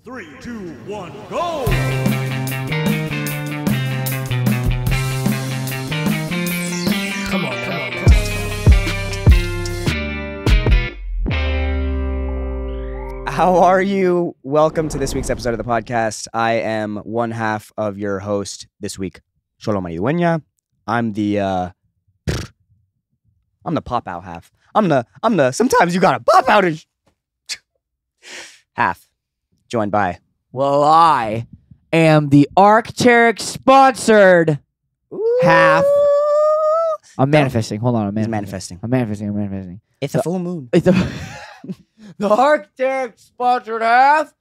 3, 2, 1, go! Come on. How are you? Welcome to this week's episode of the podcast. I am one half of your host this week, Xolo Maridueña. I'm the pop out half. I'm the sometimes you gotta pop out half. Joined by Well, I am the Arc'teryx sponsored half. I'm manifesting. Hold on, He's manifesting. I'm manifesting. It's a full moon. It's the Arc'teryx sponsored half.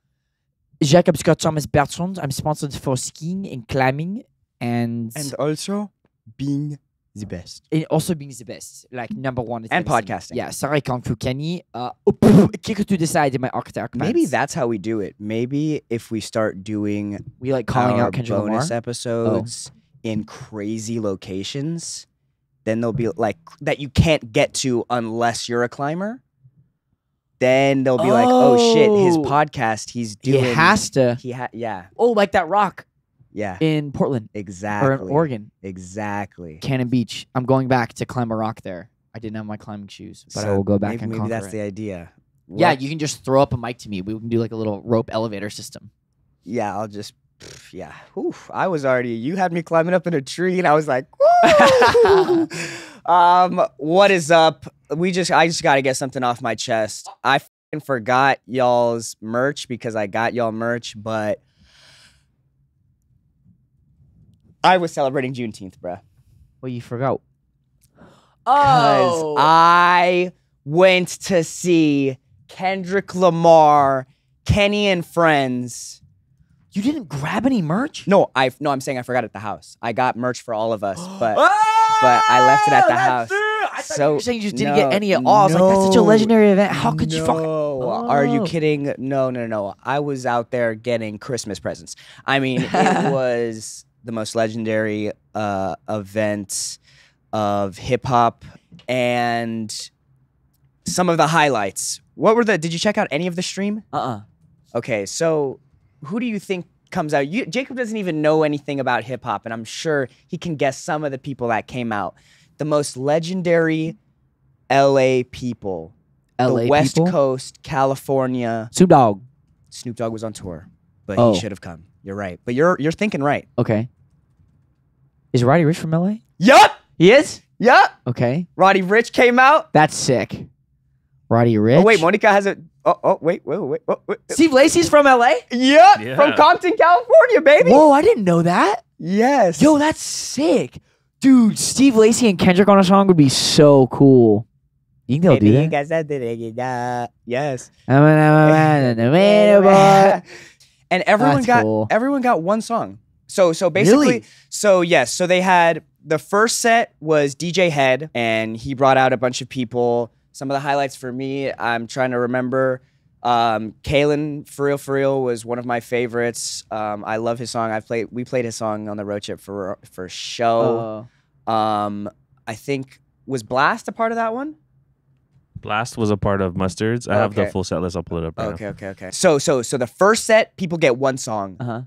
Jacob Scott Thomas Bertrand. I'm sponsored for skiing and climbing and also being the best. also being the best, like number one. And podcasting. Yeah, sorry, Kung Fu Kenny. Kick to the side in my Arc'teryx. Maybe pants. that's how we do it. Maybe if we start doing we like calling our out Kendrick bonus Lamar. episodes in crazy locations, then they'll be like that you can't get to unless you're a climber. Then they'll be like, oh shit, his Oh. podcast, he's He doing. has to. Yeah, Oh, like that rock yeah, in Portland exactly. or in Oregon. Exactly. Cannon Beach. I'm going back to climb a rock there. I didn't have my climbing shoes, but I will go back and maybe conquer that's it. the idea. Yeah, What- you can just throw up a mic to me. We can do like a little rope elevator system. Yeah, I'll just. Yeah. Oof, I was already. You had me climbing up in a tree, and I was like, woo! What is up? I just got to get something off my chest. I f***ing forgot y'all's merch because I got y'all merch, but I was celebrating Juneteenth, bruh. Well, you forgot. Because I went to see Kendrick Lamar, Kenny and Friends. You didn't grab any merch? No, I'm saying I forgot at the house. I got merch for all of us, but I left it at the house. I thought So, you were saying you just didn't no, get any at all. I was like, that's such a no, legendary event. How could you fucking... No, are you Oh. kidding? No. I was out there getting Christmas presents. I mean, it was the most legendary event of hip hop, and some of the highlights. Did you check out any of the stream? Okay, so who do you think comes out? Jacob doesn't even know anything about hip hop, and I'm sure he can guess some of the people that came out. The most legendary LA people. LA the West people? Coast, California. Snoop Dogg. Snoop Dogg was on tour, but Oh. he should have come. You're right. But you're thinking right. Okay. Is Roddy Ricch from LA? Yup! He is? Yup! Okay. Roddy Ricch came out. That's sick. Roddy Ricch. Oh, wait, Monica has a... wait. Steve Lacy's from LA? Yup! Yeah. From Compton, California, baby! Whoa, I didn't know that. Yes. Yo, that's sick. Dude, Steve Lacy and Kendrick on a song would be so cool. You think they'll Baby, do you that? guys said that. Yes. And And everyone That's cool. got one song. So basically, Really? so they had the first set was DJ Head, and he brought out a bunch of people. Some of the highlights for me, I'm trying to remember. Kalen For Real was one of my favorites. I love his song. We played his song on the road trip for show. I think was Blast a part of that one? Blast was a part of Mustards. I have the Okay. full set list. I'll pull it up right now. Okay. So the first set, people get one song. Uh-huh.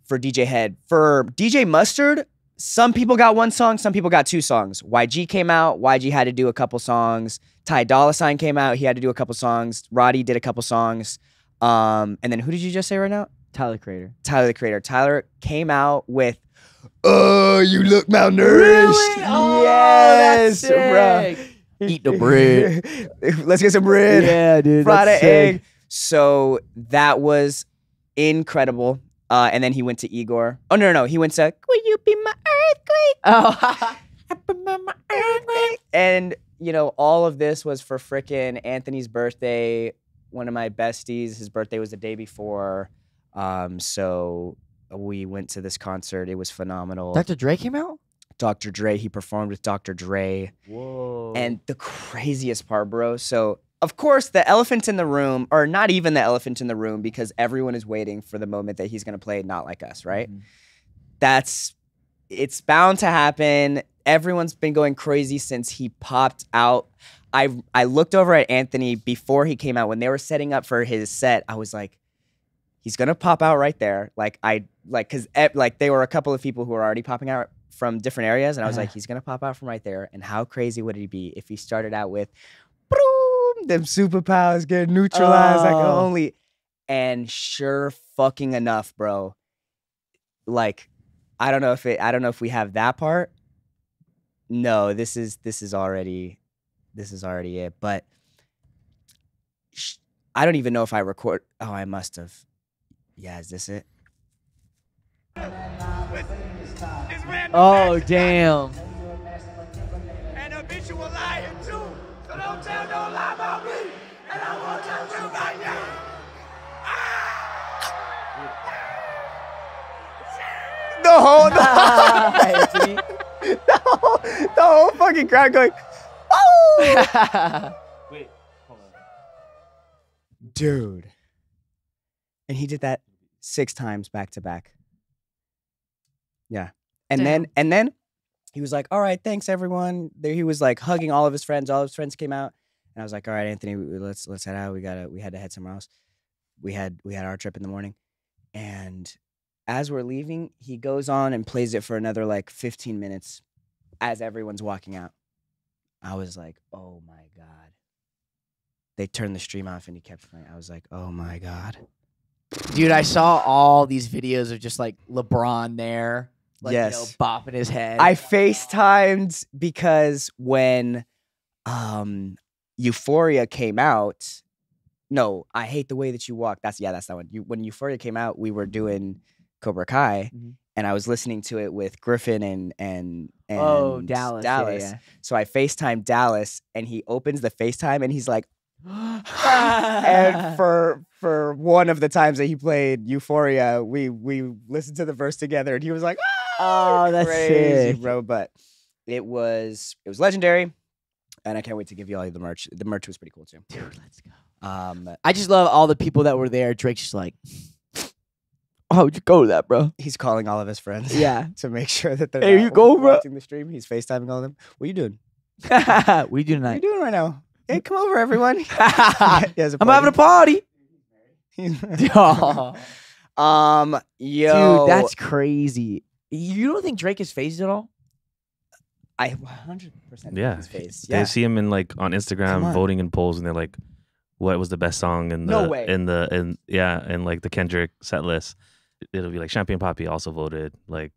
For DJ Head. For DJ Mustard, some people got one song, some people got two songs. YG came out, YG had to do a couple songs. Ty Dolla $ign came out, he had to do a couple songs. Roddy did a couple songs. And then who did you just say right now? Tyler Creator. Tyler, the Creator. Tyler came out with "Oh, you look malnourished." Yes, bruh. Eat the bread. Let's get some bread. Yeah, dude. Fried that's an egg. sick. So that was incredible. And then he went to Igor. Oh, no. He went to "Will You Be My Earthquake?" Oh. And, all of this was for frickin' Anthony's birthday. One of my besties, his birthday was the day before. So we went to this concert. It was phenomenal. Dr. Dre came out? Dr. Dre, he performed with Dr. Dre. Whoa. And the craziest part, bro. So, of course, the elephant in the room, or not even the elephant in the room, because everyone is waiting for the moment that he's going to play Not Like Us, right? It's bound to happen. Everyone's been going crazy since he popped out. I looked over at Anthony before he came out. When they were setting up for his set, I was like, he's gonna pop out right there. Because they were a couple of people who were already popping out from different areas, and I was like, he's gonna pop out from right there. And how crazy would he be if he started out with, boom, them superpowers get neutralized like only, and sure fucking enough, bro. Like, I don't know if we have that part. No, this is already it. But I don't even know if I record. Oh, I must have. Yeah, is this it? Oh, damn. And a bitch you a liar too. So don't tell no lie about me. And I want to you right now. The whole fucking crowd going, oh! Wait, hold on. Dude. And he did that 6 times back to back. Yeah. And then he was like, all right, thanks everyone. There he was like hugging all of his friends. All of his friends came out. And I was like, all right, Anthony, let's head out. We had to head somewhere else. We had our trip in the morning. And as we're leaving, he goes on and plays it for another like 15 minutes as everyone's walking out. I was like, oh my God. They turned the stream off and he kept playing. I was like, oh my God. Dude, I saw all these videos of just like LeBron there. Like, yes. You know, bopping his head. I FaceTimed because when Euphoria came out, no, I Hate the Way That You Walk. That's that one. When Euphoria came out, we were doing Cobra Kai, and I was listening to it with Griffin and Dallas. Yeah. So I FaceTimed Dallas, and he opens the FaceTime, and he's like, and for one of the times that he played Euphoria, we listened to the verse together, and he was like, oh, that's crazy, sick, bro. But it was legendary, and I can't wait to give you all the merch. The merch was pretty cool too. Dude, let's go. I just love all the people that were there. Drake's just like, oh, would you go to that, bro? He's calling all of his friends. Yeah. To make sure that they're Hey, not you go, bro. watching the stream. He's FaceTiming all of them. What are you doing? What are you doing What are you tonight? doing right now? Hey, come over, everyone. He has a I'm having a party. party. Yo. Dude, that's crazy. You don't think Drake is phased at all? I 100% Yeah, his face. they Yeah. see him in like on Come Instagram on. voting in polls, and they're like, "What was the best song in the No way. in like the Kendrick set list?" It'll be like Champagne Papi also voted. Like,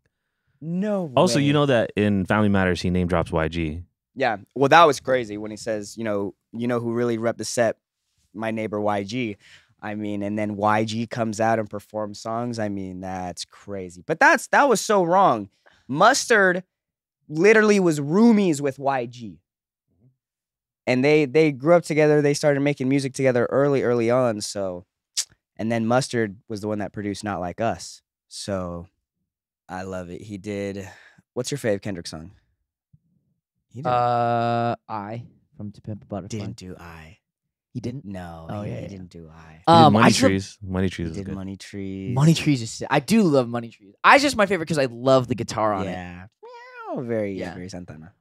No also way. you know that in Family Matters he name drops YG. Yeah. Well, that was crazy when he says, you know who really rep the set? My neighbor YG. I mean, and then YG comes out and performs songs. I mean, that's crazy. But that was so wrong. Mustard literally was roomies with YG. And they grew up together. They started making music together early on. So, and then Mustard was the one that produced Not Like Us. So I love it. He did. What's your fave Kendrick song? He didn't, I from To Pimp a Butterfly. didn't do I. He didn't. No, Oh, he yeah. didn't do I. He did Money I just love- Trees. Money Trees He is did good. Money Trees. Money Trees is sick. I do love Money Trees. I's just my favorite because I love the guitar on it. Yeah. Meow, very Yeah. very Santana.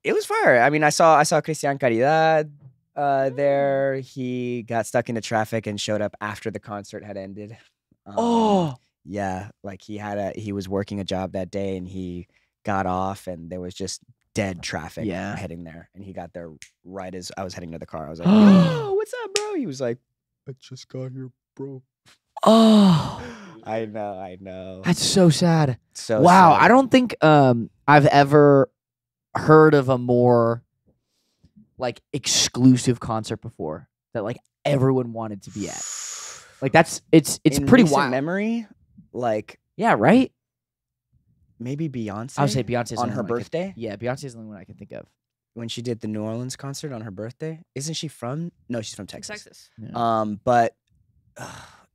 It was fire. I mean, I saw Christian Caridad there. He got stuck into traffic and showed up after the concert had ended. Oh, Yeah, like he was working a job that day and he got off and there was just dead traffic Yeah. heading there. And he got there right as I was heading to the car. I was like, "Oh, what's up, bro?" He was like, "I just got here, bro." oh, I know. that's so sad. So Wow, sad. I don't think I've ever heard of a more like exclusive concert before that like everyone wanted to be at. Like it's In pretty recent wild. memory, like Yeah, right? maybe Beyonce. I would say Beyonce's on the her only one I can- birthday Yeah, Beyonce's the only one I can think of. when she did the New Orleans concert on her birthday. Isn't she from? No, she's from Texas. Texas. But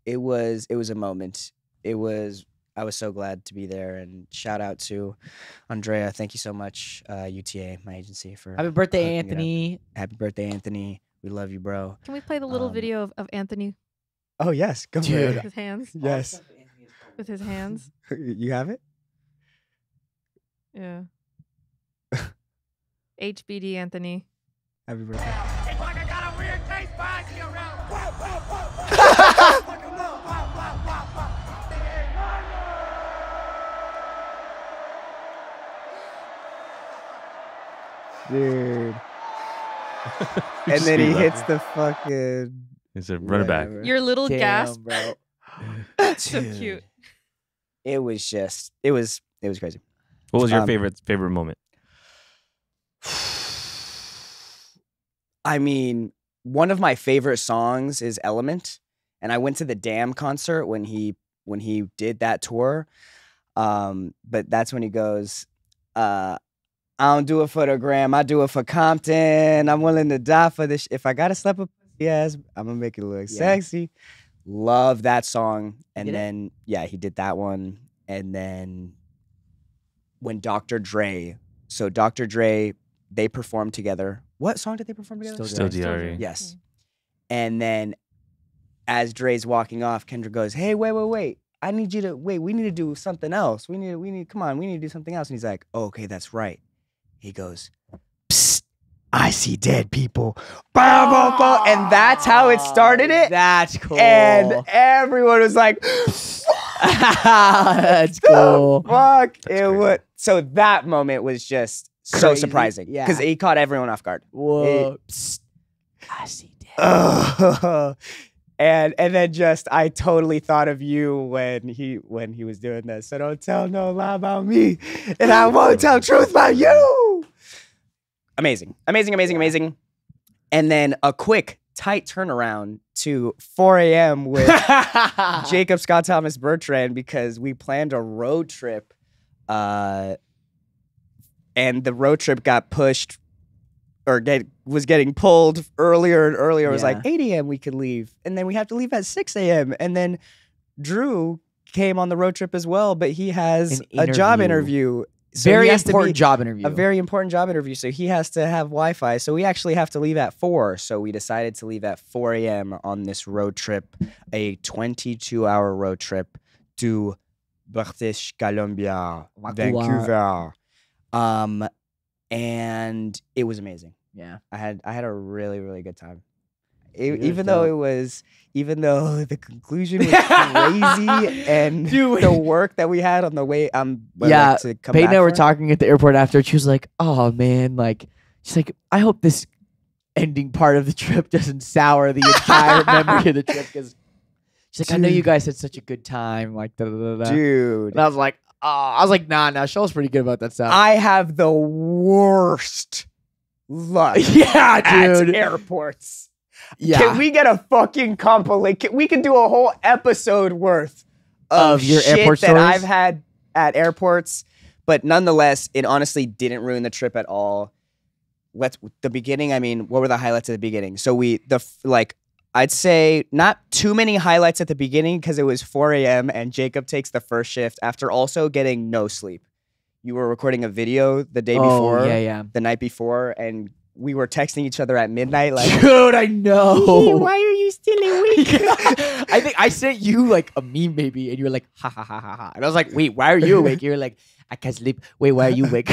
it was a moment. I was so glad to be there, and shout out to Andrea. Thank you so much, UTA, my agency, for Happy birthday, hooking it up. Anthony. Happy birthday, Anthony. We love you, bro. Can we play the little Um, video of Anthony Oh yes, go for Dude. with it. his hands? Yes, With his hands. you have it. Yeah. HBD Anthony. Happy birthday. Chase finds you around. Pop, pop, pop, pop. Fuck 'em up. Pop, pop, pop, pop. Dude. And then he hits the fucking. He said, "Run it back." whatever. Your little Damn, gasp. bro. So Dude. cute. It was just. It was crazy. What was your Um, favorite moment? I mean, one of my favorite songs is Element, and I went to the Damn concert when he did that tour. But that's when he goes, I don't do it for the gram, I do it for Compton. I'm willing to die for this. If I gotta slap a pussy ass, I'm gonna make it look Yeah. sexy. Love that song. And did it? then he did that one. And then when Dr. Dre, they performed together. What song did they perform together? Still DRE. Yes. And then as Dre's walking off, Kendrick goes, "Hey, wait. I need you to wait. We need to do something else. We need come on, we need to do something else." And he's like, "Oh, okay, that's right." He goes, "Psst, I see dead people." Bow, bow, bow. And that's how it started it. That's cool. And everyone was like, that's cool. fuck. That's It crazy. was so that moment was just so Crazy, surprising. yeah. Because he caught everyone off guard. Whoa. Psst. I see dead. And then just I totally thought of you when he was doing that. So don't tell no lie about me, and I won't tell truth about you. Amazing. And then a quick, tight turnaround to 4 a.m. with Jacob Scott Thomas Bertrand because we planned a road trip, and the road trip got pushed or was getting pulled earlier and earlier. It was like 8 a.m. we could leave, and then we have to leave at 6 a.m. And then Drew came on the road trip as well, but he has An a job interview. interview. So Very he has to important be- job interview. A very important job interview. So he has to have Wi-Fi. So we actually have to leave at 4. So we decided to leave at 4 a.m. on this road trip, a 22-hour road trip to British Columbia, Vancouver. And it was amazing. Yeah. I had a really, really good time. It was Even though the conclusion was crazy and Dude. the work that we had on the way Yeah, to come Peyton back and I were from. talking at the airport after. She was like, "Oh man, like she's like, I hope this ending part of the trip doesn't sour the entire memory of the trip." Because she's like, "I know you Dude. guys had such a good time." Like, da, da, da, da. Dude, And I was like, nah, Show's pretty good about that stuff. I have the worst luck yeah, at dude. airports. Yeah. Can we get a fucking compilation? We can do a whole episode worth Of your shit airport that stories? I've had at airports, but nonetheless, it honestly didn't ruin the trip at all. The beginning. I mean, what were the highlights at the beginning? So I'd say not too many highlights at the beginning because it was 4 a.m. and Jacob takes the first shift after also getting no sleep. You were recording a video the day before, yeah. the night before, and we were texting each other at midnight like, Dude, I know. why are you still awake? I think I sent you like a meme maybe, and you were like, ha ha ha ha ha. And I was like, wait, why are you awake? You were like, I can't sleep. Wait, why are you awake?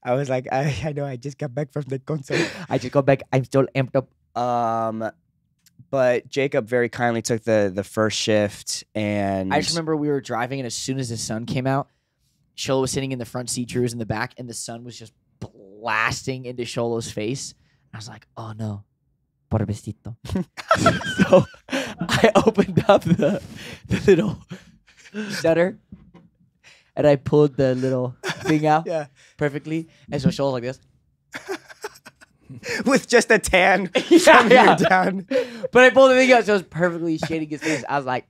I was like, I know, I just got back from the concert. I just got back. I'm still amped up. But Jacob very kindly took the first shift, and I just remember we were driving, and as soon as the sun came out, Sholo was sitting in the front seat, Drew was in the back, and the sun was just blasting into Sholo's face. I was like, oh no, por besito. So I opened up the little shutter, and I pulled the little thing out yeah, perfectly. And so Sholo's like this. with just a tan Yeah, from yeah. here down. But I pulled the thing out, so it was perfectly shading his face. I was like,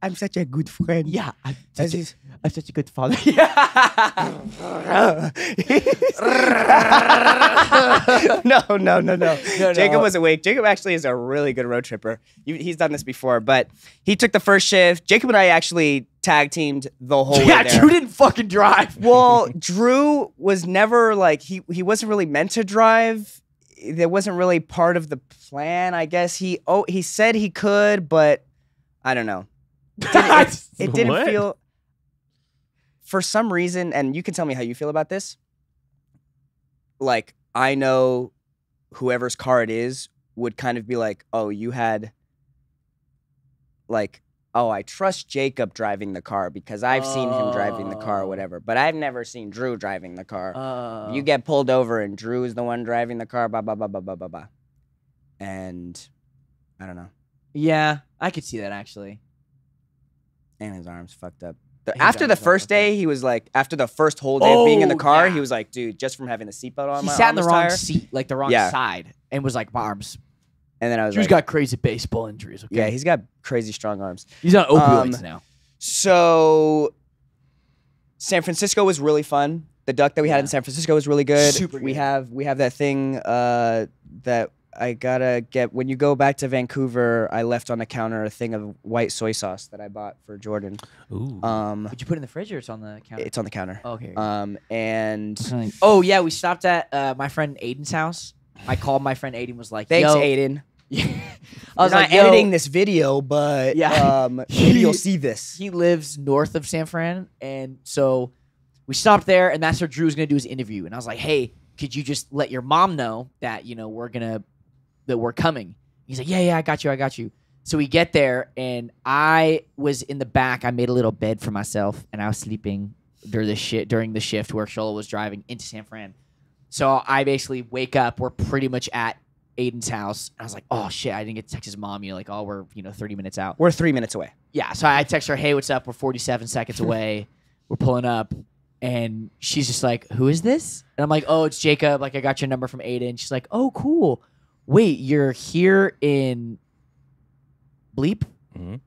I'm such a good friend. yeah, I'm As such a good father. Yeah. No. Jacob no. was awake. Jacob actually is a really good road tripper. He's done this before, but he took the first shift. Jacob and I actually tag teamed the whole way Yeah, there. Drew didn't fucking drive. Well, Drew was never like he wasn't really meant to drive. That wasn't really part of the plan, I guess. He said he could, but I don't know. It didn't What? feel for some reason, and you can tell me how you feel about this. Like I know, whoever's car it is would kind of be like, oh, you had like, oh, I trust Jacob driving the car because I've seen him driving the car or Oh. whatever, but I've never seen Drew driving the car. Oh. You get pulled over and Drew is the one driving the car, blah, blah, blah, blah, blah, blah, blah. And I don't know. Yeah, I could see that actually. And his arm's fucked up. His After the arms are first fucked up. day, he was like, after the first whole day of being in the Oh, car, yeah. he was like, dude, just from having the seatbelt on He my sat in the arm wrong tire. seat, like the wrong Yeah. side, and was like, my arms. And then I was Drew's like, got crazy baseball injuries. Okay? yeah, he's got crazy strong arms. he's on opioids now. So San Francisco was really fun. The duck that we had in Yeah. San Francisco was really good. Super We good. have that thing that I gotta get when you go back to Vancouver. I left on the counter a thing of white soy sauce that I bought for Jordan. Ooh. Would you put it in the fridge or it's on the counter? It's on the counter. Oh, okay. And Oh yeah, we stopped at my friend Aiden's house. I called my friend Aiden. Was like, thanks, Yo. Aiden. I was I'm like, not editing this video, but Yeah. maybe you'll see this. He lives north of San Fran, and so we stopped there, and that's where Drew was gonna do his interview. And I was like, hey, could you just let your mom know that we're coming? He's like, yeah, I got you. So we get there, and I was in the back. I made a little bed for myself, and I was sleeping during the shift where Shola was driving into San Fran. So I basically wake up. We're pretty much at Aiden's house. I was like, oh shit, I didn't get to text his mom. You're like, oh, we're 30 minutes out. We're 3 minutes away. Yeah, so I text her, hey, what's up? We're 47 seconds away. We're pulling up. And she's just like, who is this? And I'm like, oh, it's Jacob. Like, I got your number from Aiden. She's like, oh, cool. Wait, you're here in Bleep? Mhm.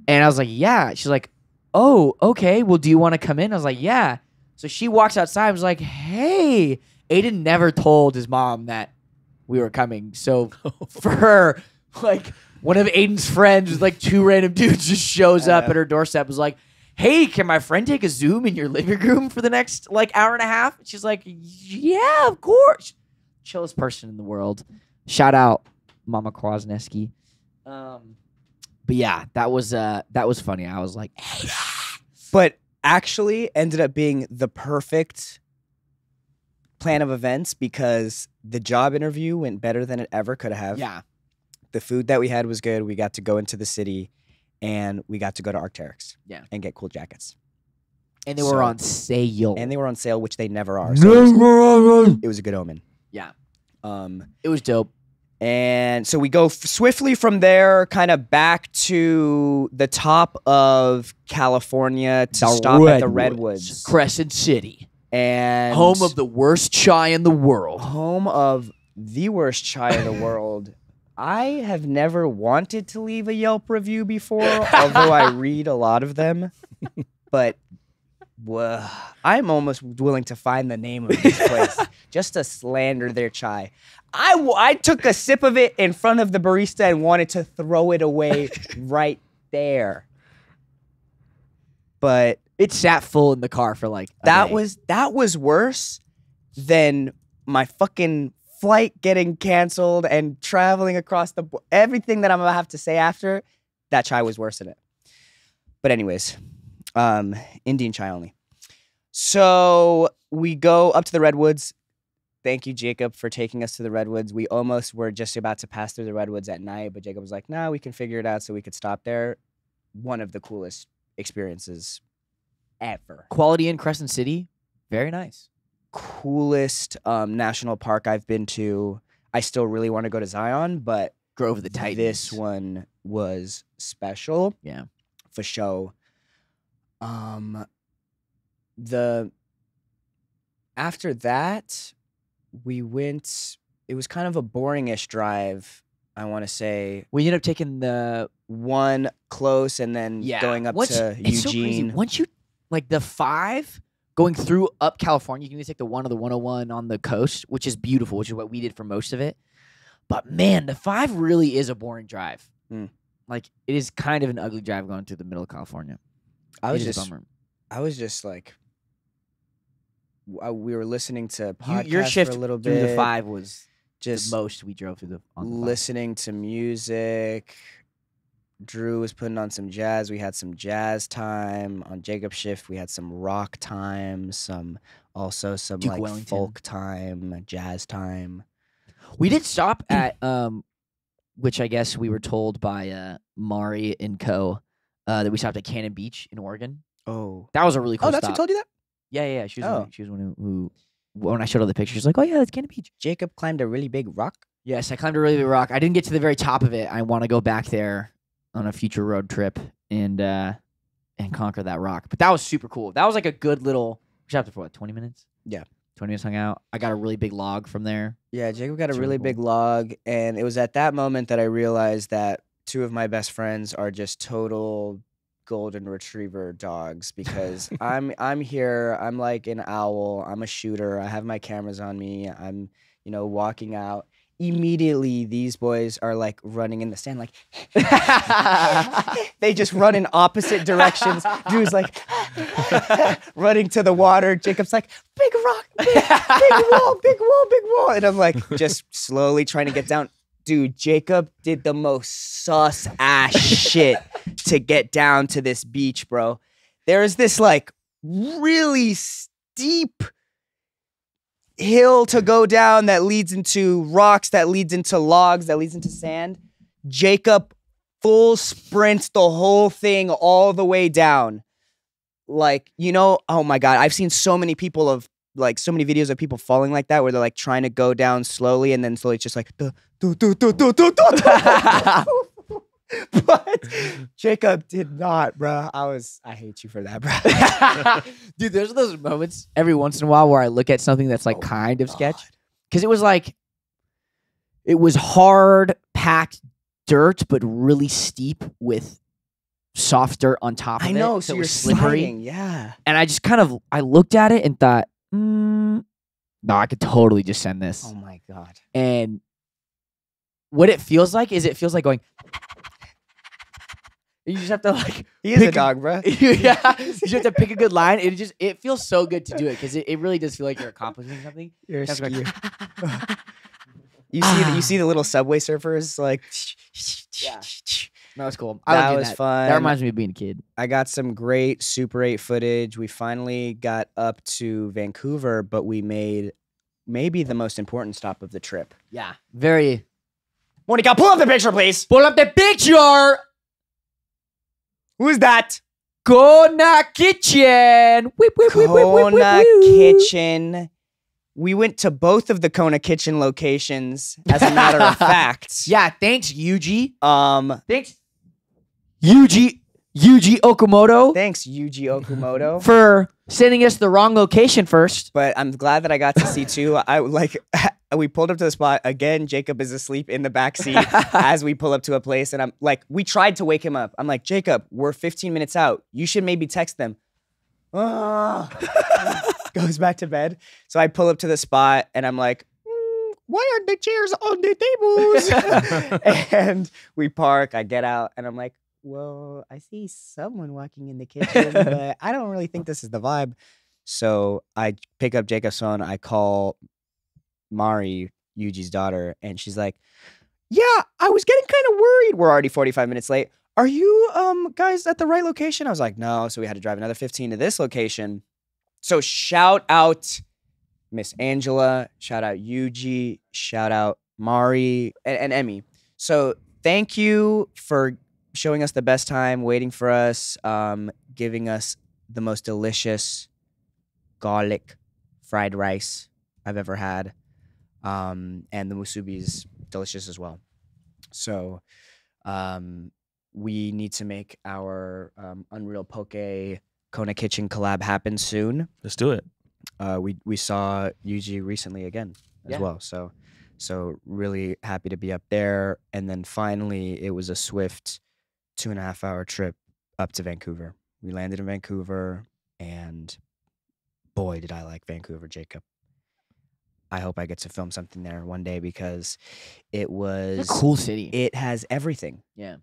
And I was like, yeah. She's like, oh, okay. Well, do you want to come in? I was like, yeah. So she walks outside and was like, hey. Aiden never told his mom that we were coming. So for her, like, one of Aiden's friends, like two random dudes, just shows up at her doorstep, was like, hey, can my friend take a Zoom in your living room for the next like hour and a half? She's like, yeah, of course. Chillest person in the world. Shout out Mama Kwasniewski. But yeah, that was funny. I was like, hey. But actually ended up being the perfect plan of events because the job interview went better than it ever could have. Yeah. The food that we had was good. We got to go into the city and we got to go to Arc'teryx. Yeah. And get cool jackets. And they were on sale. And they were on sale, which they never are. So it was a good omen. Yeah. Um, It was dope. and so we go swiftly from there, kind of back to the top of California to stop at the Redwoods. Crescent City. And Home of the worst chai in the world. home of the worst chai in the world. I have never wanted to leave a Yelp review before, although I read a lot of them. But I'm almost willing to find the name of this place just to slander their chai. I took a sip of it in front of the barista and wanted to throw it away right there. But It sat full in the car for like a that day. was worse than my fucking flight getting canceled and traveling across the everything that I'm gonna have to say after. That chai was worse than it. But anyways, Indian chai only. So we go up to the Redwoods. Thank you, Jacob, for taking us to the Redwoods. We almost were just about to pass through the Redwoods at night, but Jacob was like, "Nah, we can figure it out so we could stop there." One of the coolest experiences ever. Quality in Crescent City. Very nice. Coolest national park I've been to. I still really want to go to Zion, but Grove of the Titans. this one was special. Yeah. For show. After that, we went. It was kind of a boring-ish drive. I want to say We ended up taking the one close and then going up Once- to it's so crazy. Eugene. Once you like the 5 going through up California, you can either take the 1 or the 101 on the coast, which is beautiful, which is what we did for most of it. But man, the 5 really is a boring drive. Mm. Like it is kind of an ugly drive going through the middle of California. I was It is a just, bummer. like, we were listening to podcasts Your shift for a little through bit. the 5 was just the most we drove through on the 5. listening to music. Drew was putting on some jazz. We had some jazz time. On Jacob's shift, we had some rock time, some Duke like Wellington. folk time, jazz time. We did stop at which I guess we were told by Mari and Co. That we stopped at Cannon Beach in Oregon. Oh. That was a really cool Oh, that's stop. who told you that? Yeah. She was, Oh. she was one who when I showed her the picture, she's like, "Oh yeah, that's Cannon Beach." Jacob climbed a really big rock. Yes, I climbed a really big rock. I didn't get to the very top of it. I want to go back there on a future road trip and conquer that rock. But that was super cool. That was like a good little. We stopped there for what, 20 minutes? Yeah. 20 minutes hung out. I got a really big log from there. Yeah, Jacob got a That's really really big cool. log, and it was at that moment that I realized that two of my best friends are just total golden retriever dogs because I'm here, I'm like an owl, I'm a shooter, I have my cameras on me, I'm, walking out. Immediately these boys are like running in the sand, like they just run in opposite directions. Drew's like running to the water. Jacob's like, big rock, big wall, big wall, big wall. And I'm like just slowly trying to get down. Dude, Jacob did the most sus ass shit to get down to this beach, bro. There is this like really steep hill to go down that leads into rocks, that leads into logs, that leads into sand. Jacob full sprints the whole thing all the way down. Like, oh my God, I've seen so many people of like so many videos of people falling like that where they're like trying to go down slowly and then slowly it's just like but Jacob did not, bro. I hate you for that, bro. Dude, there's those moments every once in a while where I look at something that's like kind of sketch. Because it was hard packed dirt, but really steep with soft dirt on top of it. I know, so so it you're was slippery. sliding, yeah. And I just I looked at it and thought, no, I could totally just send this. Oh my God. And what it feels like is going. You just have to like. He is a pick dog, bro. yeah, you just have to pick a good line. It feels so good to do it because it really does feel like you're accomplishing something. You're a That's like- skier. You see the little subway surfers like. Yeah. That was cool. I That love doing was fun. That reminds me of being a kid. I got some great Super 8 footage. We finally got up to Vancouver, but we made maybe the most important stop of the trip. Yeah, very. Monica, pull up the picture, please. Pull up the picture. Who's that? Kona Kitchen. Whip, whip, whip, whip, whip, whip, Kona whip. Kitchen. We went to both of the Kona Kitchen locations, as a matter of fact. Yeah, thanks, Yuji. Thanks, Yuji Okamoto Yuji Okumoto. for sending us the wrong location first. But I'm glad that I got to see two. We pulled up to the spot again. Jacob is asleep in the back seat as we pull up to a place, and I'm like, we tried to wake him up. I'm like, Jacob, we're 15 minutes out. You should maybe text them. Goes back to bed. So I pull up to the spot, and I'm like, why aren't the chairs on the tables? And we park. I get out, and I'm like, well, I see someone walking in the kitchen, but I don't really think this is the vibe. So I pick up Jacob's phone. I call Mari, Yuji's daughter, and she's like, yeah, I was getting kind of worried. We're already 45 minutes late. Are you guys at the right location? I was like, no. So we had to drive another 15 to this location. So shout out Miss Angela, shout out Yuji, shout out Mari, and Emmy. So thank you for showing us the best time, waiting for us, giving us the most delicious garlic fried rice I've ever had. And the musubi is delicious as well. So we need to make our Unreal Poke Kona Kitchen collab happen soon. Let's do it. We saw Yuji recently again as Yeah. well. So really happy to be up there. And then finally, it was a swift 2.5 hour trip up to Vancouver. We landed in Vancouver, and boy, did I like Vancouver, Jacob. I hope I get to film something there one day because it was It's a cool city. It has everything. Yeah.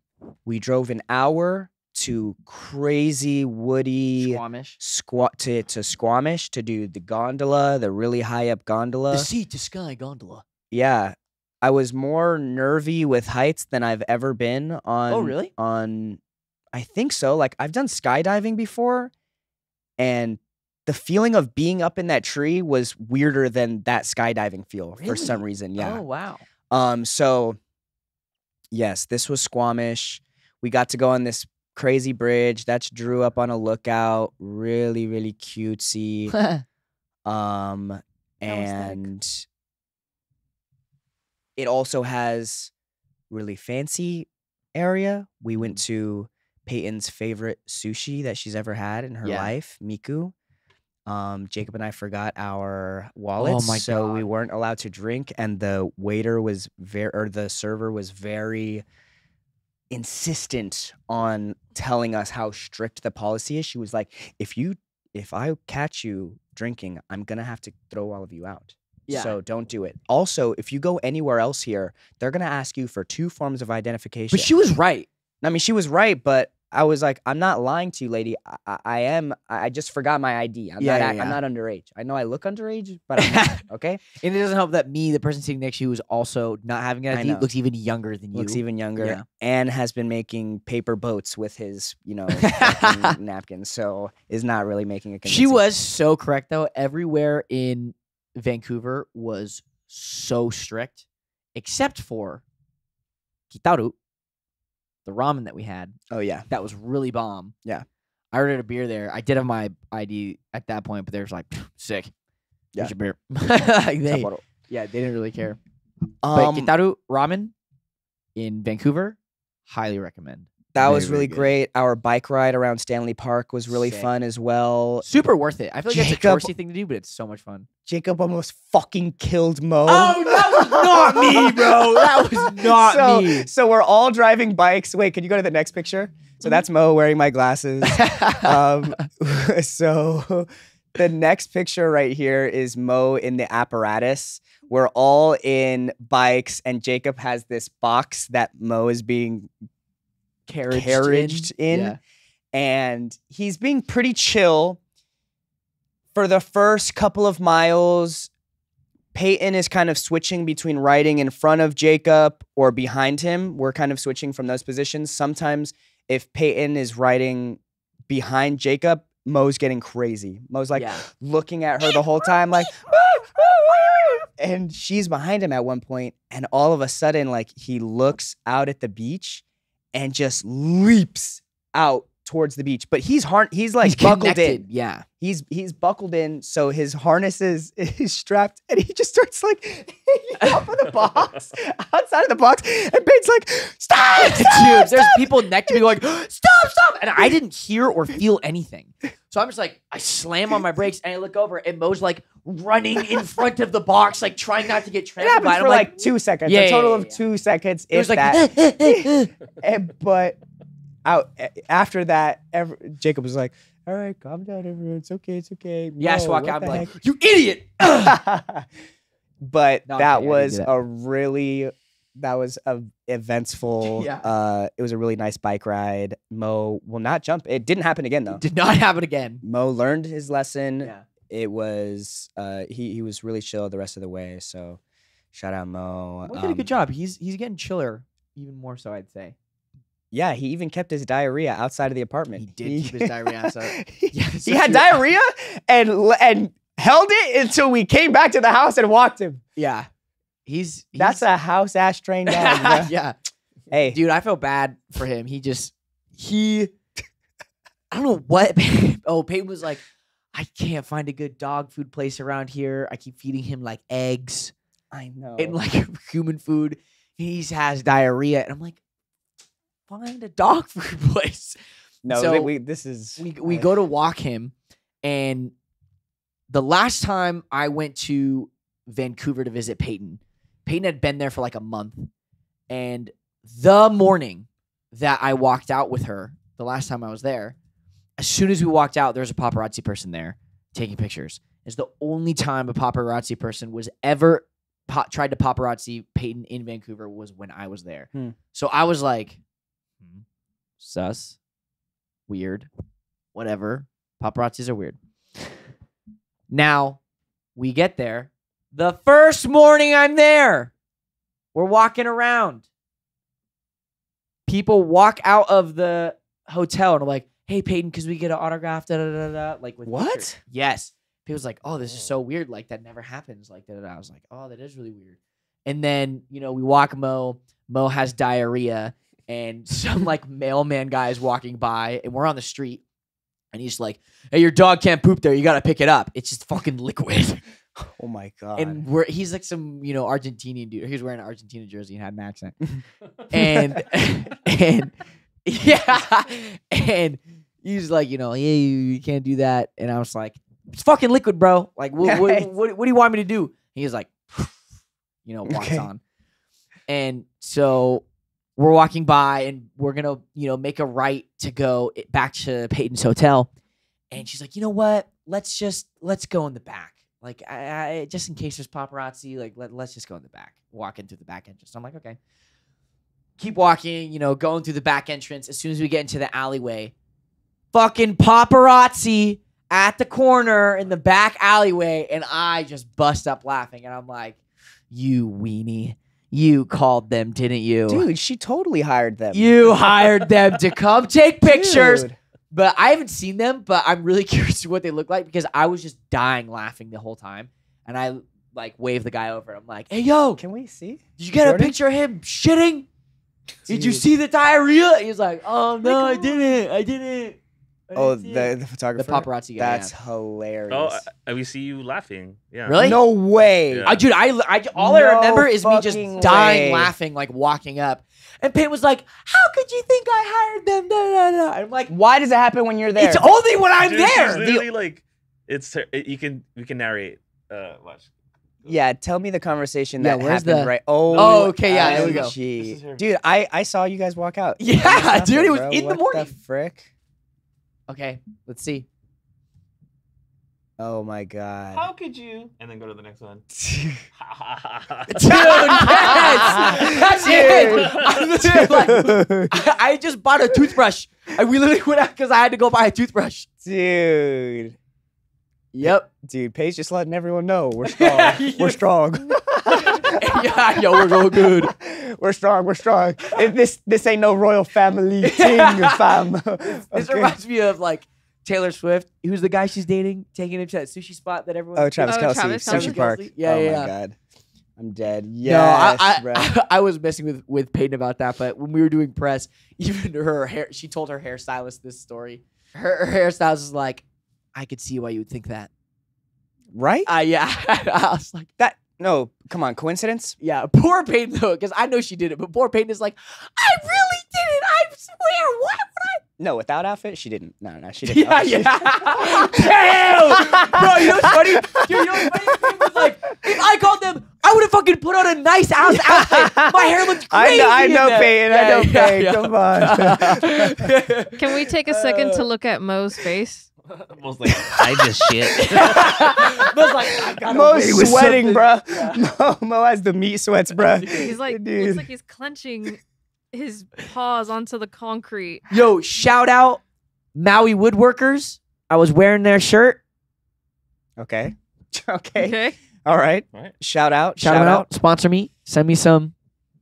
We drove an hour to crazy woody Squamish. to Squamish to do the gondola, the really high up gondola. The sea to sky gondola. Yeah. I was more nervy with heights than I've ever been on. Oh, really? I think so. Like I've done skydiving before, and the feeling of being up in that tree was weirder than that skydiving feel for some Really? reason. Yeah. Oh wow. So yes, this was Squamish. We got to go on this crazy bridge. That's Drew up on a lookout. Really, really cutesy. And it also has really fancy area. We went to Peyton's favorite sushi that she's ever had in her Yeah. life, Miku. Jacob and I forgot our wallets, my so we God. weren't allowed to drink, and the waiter was the server was very insistent on telling us how strict the policy is. She was like, if I catch you drinking, I'm gonna have to throw all of you out. Yeah. So don't do it. Also, if you go anywhere else here, they're gonna ask you for 2 forms of identification. But she was right. I mean, she was right, but I was like, I'm not lying to you, lady. I just forgot my ID. I'm not underage. I know I look underage, but I'm not, okay? And it doesn't help that me, the person sitting next to you, who's also not having an I ID, know. looks even younger than you. Looks even younger Yeah. and has been making paper boats with his, fucking napkins. So is not really making a She convincing- was so correct though. Everywhere in Vancouver was so strict, except for Kitaru, the ramen that we had. Oh yeah. That was really bomb. Yeah. I ordered a beer there. I did have my ID at that point, but they was like, sick. Yeah. Here's your beer. Like, they Sapporo. didn't really care. But Kitaru ramen in Vancouver, highly recommend. that very, was very really good. great. Our bike ride around Stanley Park was really Sick. fun as well. Super worth it. I feel like it's a Jacob- touristy thing to do, but it's so much fun. Jacob almost fucking killed Mo. Oh, that was not me, bro. That was not me. So we're all driving bikes. Wait, can you go to the next picture? So that's Mo wearing my glasses. So the next picture right here is Mo in the apparatus. We're all in bikes, and Jacob has this box that Mo is being carriaged in. Yeah. And he's being pretty chill for the first couple of miles. Peyton is kind of switching between riding in front of Jacob or behind him. We're kind of switching from those positions. Sometimes if Peyton is riding behind Jacob, Mo's getting crazy. Mo's like Yeah. looking at her the whole time, like, and she's behind him at one point, and all of a sudden, like, he looks out at the beach and just leaps out towards the beach. But he's like He's buckled connected. in. Yeah. He's buckled in, so his harness is strapped, and he just starts like hanging off of the box, outside of the box, and Peyton's like, stop, Dude, stop, there's stop. people next to me going, stop, stop. And I didn't hear or feel anything. So I'm just like, I slam on my brakes and I look over and Mo's like running in front of the box, like trying not to get It trampled happened by it. for I'm like 2 seconds, Yeah, a total yeah, of yeah. 2 seconds, it was if like, that. But after that, Jacob was like, all right, calm down, everyone. It's okay. It's okay. yeah, I just Mo, walk what out. I'm the like, heck?" you idiot. But No, I'm that kidding, I didn't was do that. that was a eventful. Yeah. It was a really nice bike ride. Mo will not jump. It didn't happen again though. Did not happen again. Mo learned his lesson. Yeah. It was he was really chill the rest of the way. So shout out Mo. Mo did a good job. He's getting chiller even more so, I'd say. Yeah, he even kept his diarrhea outside of the apartment. He did keep his diarrhea outside. Yeah, he so had cute. diarrhea and held it until we came back to the house and walked him. Yeah. He's That's a house ass trained dog, bro. yeah. Hey, Dude, I feel bad for him. I don't know what. Peyton was like, I can't find a good dog food place around here. I keep feeding him like eggs I know. and like human food. He has diarrhea. And I'm like, find a dog food place. no, so this is We go to walk him. And the last time I went to Vancouver to visit Peyton had been there for like a month. And the morning that I walked out with her, the last time I was there, as soon as we walked out, there was a paparazzi person there taking pictures. It's the only time a paparazzi person was ever tried to paparazzi Peyton in Vancouver was when I was there. So I was like, sus, weird, whatever. Paparazzis are weird. Now, we get there. The first morning I'm there, we're walking around. People walk out of the hotel and are like, "Hey Peyton, because we get an autograph?" Da da da da. Like with What? pictures. Yes. Peyton was like, "Oh, this is so weird. Like that never happens." Like da da da. I was like, "Oh, that is really weird." And then we walk Mo. Mo has diarrhea, and some like mailman guy is walking by, and we're on the street, and he's like, "Hey, your dog can't poop there. You gotta pick it up. It's just fucking liquid." Oh my god. And he's like some Argentinian dude. He was wearing an Argentina jersey and had an accent. and yeah, and he's like, yeah, you can't do that. And I was like, it's fucking liquid, bro. Like, what do you want me to do? He's like, walks Okay. on. And so we're walking by, and we're gonna make a right to go back to Peyton's hotel. And she's like, you know what? Let's go in the back. Like, I just in case there's paparazzi, like, let's just go in the back, walking through the back entrance. So I'm like, okay. Keep walking, going through the back entrance. As soon as we get into the alleyway, fucking paparazzi at the corner in the back alleyway, and I just bust up laughing. And I'm like, you weenie, you called them, didn't you? Dude, she totally hired them. You hired them to come take pictures. Dude. But I haven't seen them, but I'm really curious to what they look like because I was just dying laughing the whole time. And I like waved the guy over. I'm like, "Hey, yo, Can we see? did you get Jordan? a picture of him shitting? Did you Dude. see the diarrhea?" He's like, "Oh no, I didn't. I didn't." Oh, see it." the photographer. The paparazzi guy. That's yeah. hilarious. Oh, we see you laughing. Yeah. Really? No way. Yeah. Dude, I all I No remember is me just fucking dying way. laughing, like walking up. And Payne was like, "How could you think I hired them?" Da, da, da. And I'm like, Why does it happen when you're there? "It's only when I'm Dude, she's there." literally like, we can narrate. Watch. Yeah, tell me the conversation Yeah, that where's happened the- right. Oh, okay, yeah, there we go. This is her. Dude, I saw you guys walk out. Yeah, What happened, dude, it was bro? in the What morning. The frick? Okay, let's see. Oh my god. How could you? And then go to the next one. Dude, yes! That's it! I'm literally like, I just bought a toothbrush. We literally went out because I had to go buy a toothbrush. Dude. Yep. Dude, Paige just letting everyone know we're strong. We're strong. Yeah, yo, we're going good. We're strong. We're strong. This ain't no royal family thing, fam. This Okay. reminds me of like Taylor Swift. Who's the guy she's dating? Taking him to that sushi spot that everyone. Oh, Travis Oh, Kelce, Travis Sushi Kelce. Park. Yeah, oh yeah. my god, I'm dead. No, Yes, bro. I was messing with Peyton about that, but when we were doing press, even her hair, she told her hairstylist this story. Her hairstylist was like, "I could see why you would think that." Right? Yeah, I was like, That no, come on, coincidence? yeah, poor Peyton though, because I know she did it, but poor Peyton is like, "I really did it. I swear. What would No, without outfit, she didn't. No, she I?" didn't. Yeah, yeah. Damn, bro. You know what's funny? Dude, you know what's funny? Peyton was like, if I called them, I would have fucking put on a nice ass outfit. My hair looked crazy. I know, in that. Peyton. I know, Peyton. Come on. Can we take a second to look at Mo's face? Almost like I just shit. Mo's like, I got Mo's away with sweating, something. bro. Mo has the meat sweats, bro. He's like, Dude. looks like he's clenching his paws onto the concrete. Yo, shout out Maui Woodworkers. I was wearing their shirt. Okay. Okay. Okay. All right. Right. Shout out. Shout them out. Sponsor me. Send me some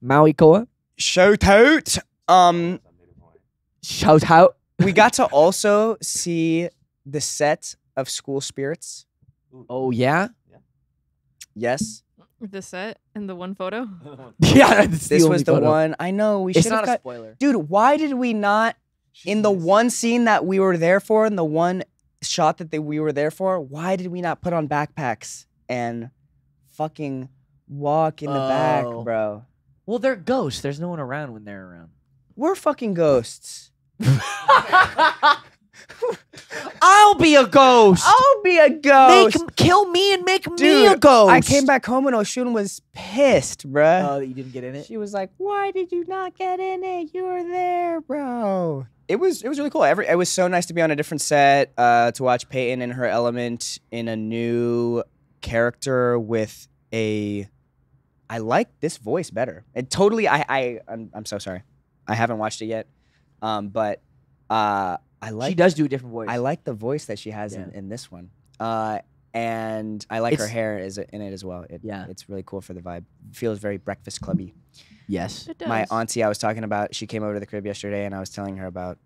Maui Koa. Shout out. Shout out. We got to also see the set of School Spirits. Oh, yeah? Yes. The set and the one photo. Yeah, it's This only was the photo. one. I know we It's should not have a got. spoiler. Dude, why did we not in the one scene that we were there for, in the one shot that we were there for? Why did we not put on backpacks and fucking walk in the back, Oh. bro? Well, they're ghosts. There's no one around when they're around. We're fucking ghosts. I'll be a ghost. I'll be a ghost. Kill me and make me Dude, a ghost. I came back home and Oshun was pissed, bruh. Oh, that you didn't get in it? She was like, "Why did you not get in it? You were there, bro." It was really cool. It was so nice to be on a different set, to watch Peyton in her element in a new character with a. I like this voice better. It totally. I'm so sorry. I haven't watched it yet, but I like. She does do a different voice. I like the voice that she has Yeah. in this one. And I like her It's- hair in it as well. Yeah. It's really cool for the vibe. Feels very Breakfast Clubby. Yes. It does. My auntie I was talking about, she came over to the crib yesterday and I was telling her about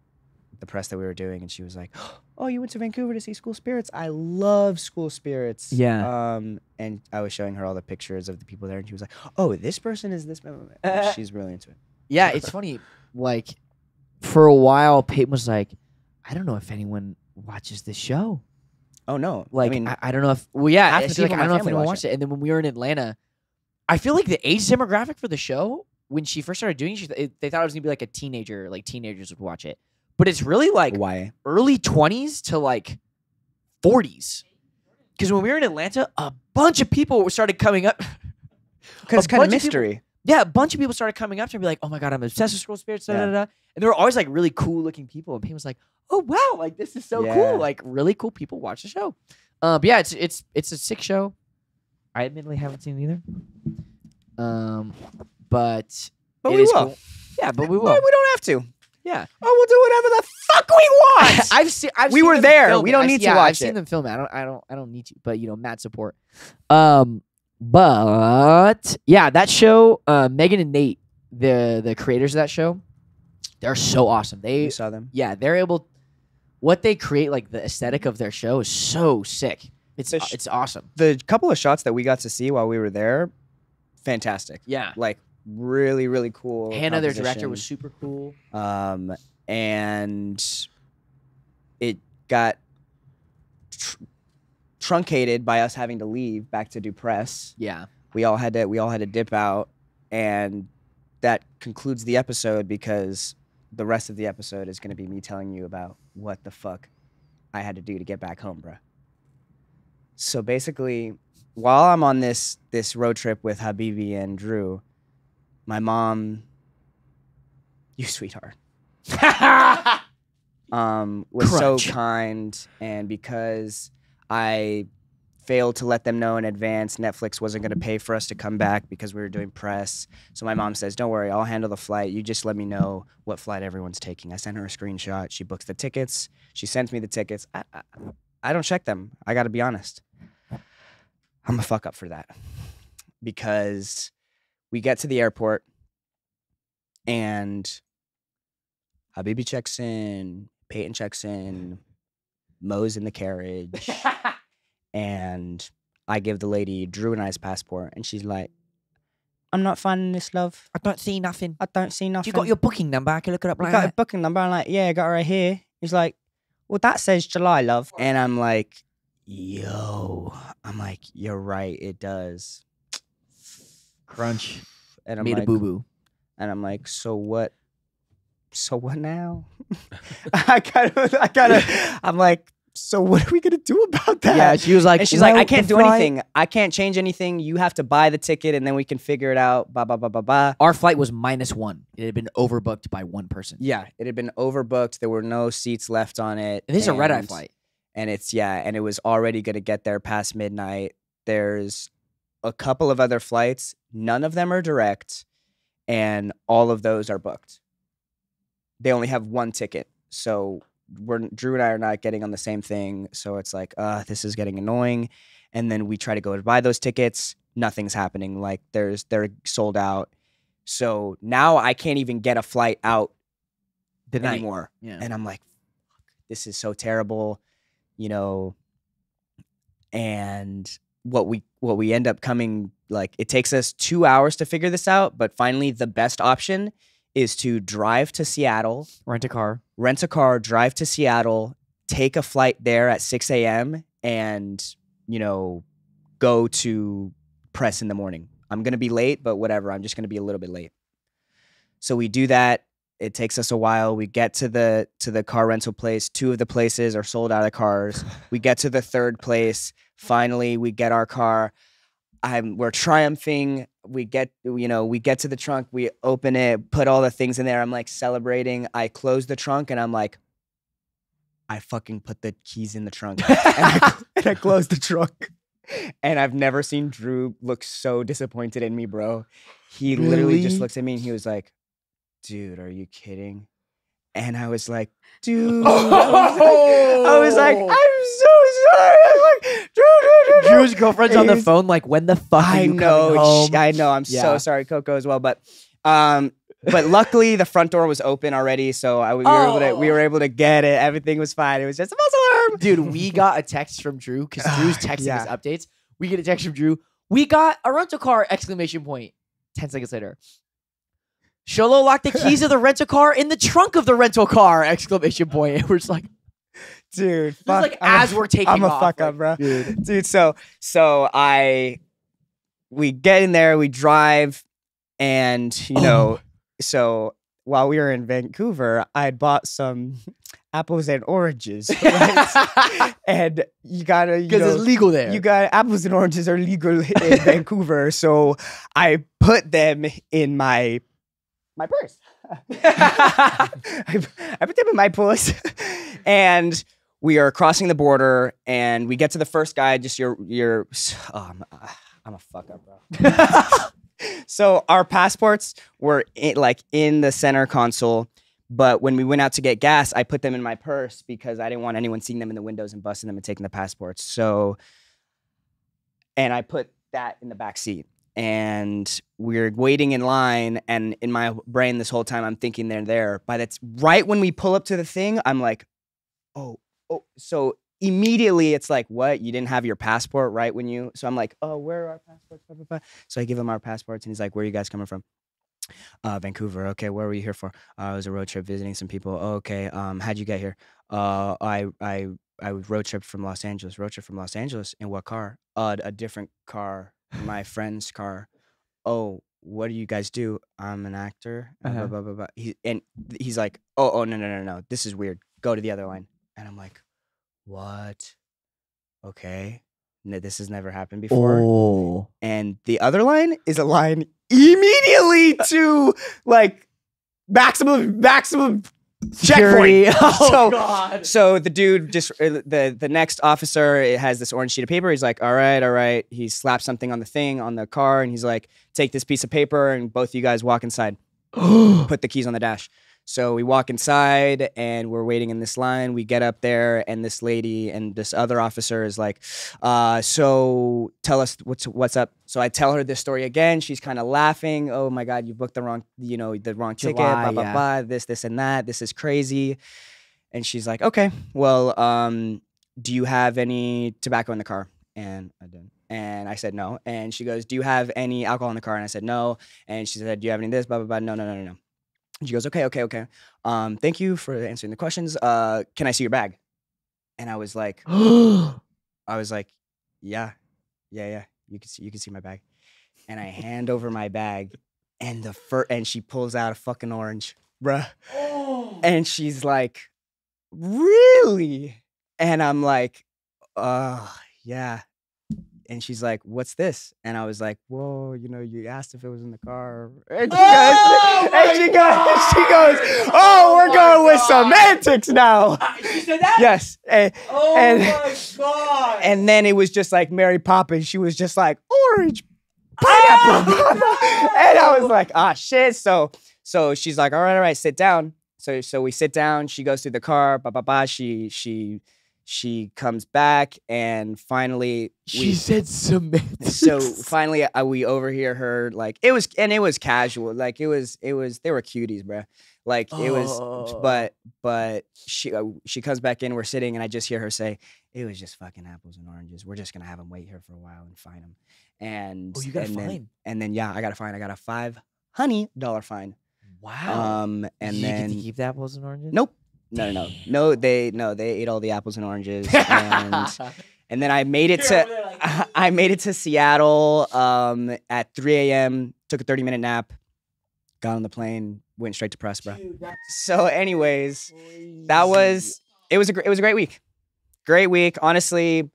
the press that we were doing, and she was like, "Oh, you went to Vancouver to see School Spirits? I love School Spirits." Yeah. And I was showing her all the pictures of the people there, and she was like, "Oh, this person is this." She's really into it. Yeah, it's funny. Like, for a while, Peyton was like, I don't know if anyone watches this show. Oh no, Like, I mean, I don't know if. Well, yeah, half the she's like, people I in don't my know if family anyone watch watched it. And then when we were in Atlanta, I feel like the age demographic for the show, when she first started doing it, they thought it was gonna be like a teenager, like teenagers would watch it. But it's really like why? early 20s to like 40s. Because when we were in Atlanta, a bunch of people started coming up. Because it's a kind of bunch of people- mystery. Yeah, a bunch of people started coming up to me and be like, "Oh my god, I'm obsessed with School Spirits." Da, da, Yeah. da, da. And they were always like really cool looking people. And Peyton was like, "Oh wow, like this is so Yeah. cool! Like really cool people watch the show." But yeah, it's a sick show. I admittedly haven't seen it either. But But it we is will. cool. Yeah, but we will. But we don't have to. Yeah, Oh, we'll do whatever the fuck we want. I've seen. We were them there. film We it. don't I've- need to yeah, watch I've seen it. them film it. I don't need to. But you know, mad support. But yeah, that show, Megan and Nate, the creators of that show, they're so awesome. You saw them. Yeah, they're able. What they create, like the aesthetic of their show, is so sick. It's The sh- it's awesome. The couple of shots that we got to see while we were there, fantastic. Yeah, Like really, really cool. Hannah, their director, composition. was super cool. And it got truncated by us having to leave back to do press. Yeah, We all had to dip out, and that concludes the episode because the rest of the episode is going to be me telling you about what the fuck I had to do to get back home, bruh. So basically, while I'm on this road trip with Habibi and Drew, my mom, you sweetheart, was Crunch. so kind, and because I failed to let them know in advance, Netflix wasn't going to pay for us to come back because we were doing press. So my mom says, "Don't worry, I'll handle the flight. You just let me know what flight everyone's taking." I sent her a screenshot. She books the tickets. She sends me the tickets. I don't check them. I got to be honest. I'm a fuck up for that because we get to the airport and Habibi checks in, Peyton checks in, Mo's in the carriage, and I give the lady Drew and I's passport, and she's like, "I'm not finding this, love. I don't see nothing. I don't see nothing." You got your booking number? I can look it up You right got a now. booking number? I'm like, "Yeah, I got it right here." He's like, "Well, that says July, love." And I'm like, "Yo," I'm like, "You're right, it does." Crunch. And I'm Made like, a boo boo. And I'm like, "So what? So what now?" I'm like, "So what are we gonna do about that?" Yeah, she was like, and she's like, "Well, "I can't the do flight-" anything. I can't change anything. You have to buy the ticket, and then we can figure it out." Blah blah blah blah blah. Our flight was -1. It had been overbooked by one person. Yeah, it had been overbooked. There were no seats left on it. And this is a red eye and- flight. And and it was already gonna get there past midnight. There's a couple of other flights. None of them are direct, and all of those are booked. They only have one ticket, so Drew and I are not getting on the same thing. So it's like, this is getting annoying. And then we try to go to buy those tickets. Nothing's happening. Like they're sold out. So now I can't even get a flight out anymore. Yeah. And I'm like, fuck, this is so terrible, you know. And what we end up coming, like, it takes us 2 hours to figure this out, but finally the best option is to drive to Seattle, Rent a car. rent a car, drive to Seattle, take a flight there at 6 a.m. and, you know, go to press in the morning. I'm going to be late, but whatever. I'm just going to be a little bit late. So we do that. It takes us a while. We get to the car rental place. 2 of the places are sold out of cars. We get to the 3rd place. Finally, we get our car. We're triumphing. We get to the trunk. We open it, put all the things in there. I'm like celebrating. I close the trunk and I'm like, I fucking put the keys in the trunk. and I closed the trunk. And I've never seen Drew look so disappointed in me, bro. He literally just Really? looks at me and he was like, "Dude, are you kidding?" And I was like, "Dude." I was like, "I'm so sorry." I was like, "Drew." Drew's girlfriend's on the He's- phone. Like, when the fuck are I you know. coming home? I know. I'm Yeah. so sorry, Coco, as well. But but luckily the front door was open already, so we were able to get it. Everything was fine. It was just a false alarm. Dude, we got a text from Drew because Drew's texting us updates. We get a text from Drew. We got a rental car! Exclamation point. 10 seconds later. Sholo locked the keys of the rental car in the trunk of the rental car! Exclamation point. And we're just like, dude, this is like as we're taking I'm a off. fuck up, bro. Dude, so we get in there, we drive, and so while we were in Vancouver, I had bought some apples and oranges, right? And you gotta, because it's legal there. You got apples and oranges are legal in Vancouver, so I put them in my purse. I put them in my purse, and we are crossing the border, and we get to the first guy. Just I'm a fuck up, bro. So our passports were in the center console, but when we went out to get gas, I put them in my purse because I didn't want anyone seeing them in the windows and busting them and taking the passports. So, and I put that in the back seat. And we're waiting in line, and in my brain this whole time I'm thinking they're there. But it's right when we pull up to the thing, I'm like, oh. So immediately it's like, what? You didn't have your passport right when you... So I'm like, oh, where are our passports? Blah, blah, blah. So I give him our passports, and he's like, where are you guys coming from? Vancouver. Okay, where were you here for? I was a road trip visiting some people. Oh, okay. How'd you get here? I road trip from Los Angeles. Road trip from Los Angeles. In what car? A different car. My friend's car. Oh, what do you guys do? I'm an actor. Blah, blah, blah, blah. He's like, oh, no. This is weird. Go to the other line. And I'm like, what? Okay. No, this has never happened before. Oh. And the other line is a line immediately to like maximum security. Checkpoint. Oh, God. So the dude just the next officer has this orange sheet of paper. He's like, all right. He slaps something on the thing on the car, and he's like, take this piece of paper, and both of you guys walk inside. Put the keys on the dash. So we walk inside, and we're waiting in this line. We get up there, and this lady and this other officer is like, so tell us what's up. So I tell her this story again. She's kind of laughing. Oh my God, you booked the wrong ticket, blah, blah, blah, this and that. This is crazy. And she's like, okay, well, do you have any tobacco in the car? And I didn't. And I said no. And she goes, do you have any alcohol in the car? And I said no. And she said, do you have any of this? Blah, blah, blah. No. And she goes, okay. Thank you for answering the questions. Can I see your bag? And I was like, yeah. You can see my bag. And I hand over my bag, and and she pulls out a fucking orange, bruh. Oh. And she's like, really? And I'm like, yeah. And she's like, what's this? And I was like, whoa, you asked if it was in the car. And she goes, oh, we're going with semantics now. She said that? Yes. My God. And then it was just like Mary Poppins. She was just like, orange, pineapple. And I was like, shit. So she's like, all right, sit down. So we sit down. She goes through the car. She comes back, and finally she said semantics. So finally we overhear her, like it was casual, like they were cuties, bro. Like it was, but she comes back in, we're sitting, and I just hear her say, it was just fucking apples and oranges. We're just gonna have them wait here for a while and fine them. And you got a fine? And then I got a fine. I got a $500 fine. Wow. And Did you then get to keep the apples and oranges? Nope. No, they ate all the apples and oranges, and then I made it to Seattle at 3 a.m. Took a 30-minute nap, got on the plane, went straight to press, bro. So, anyways, it was a great week. Great week, honestly.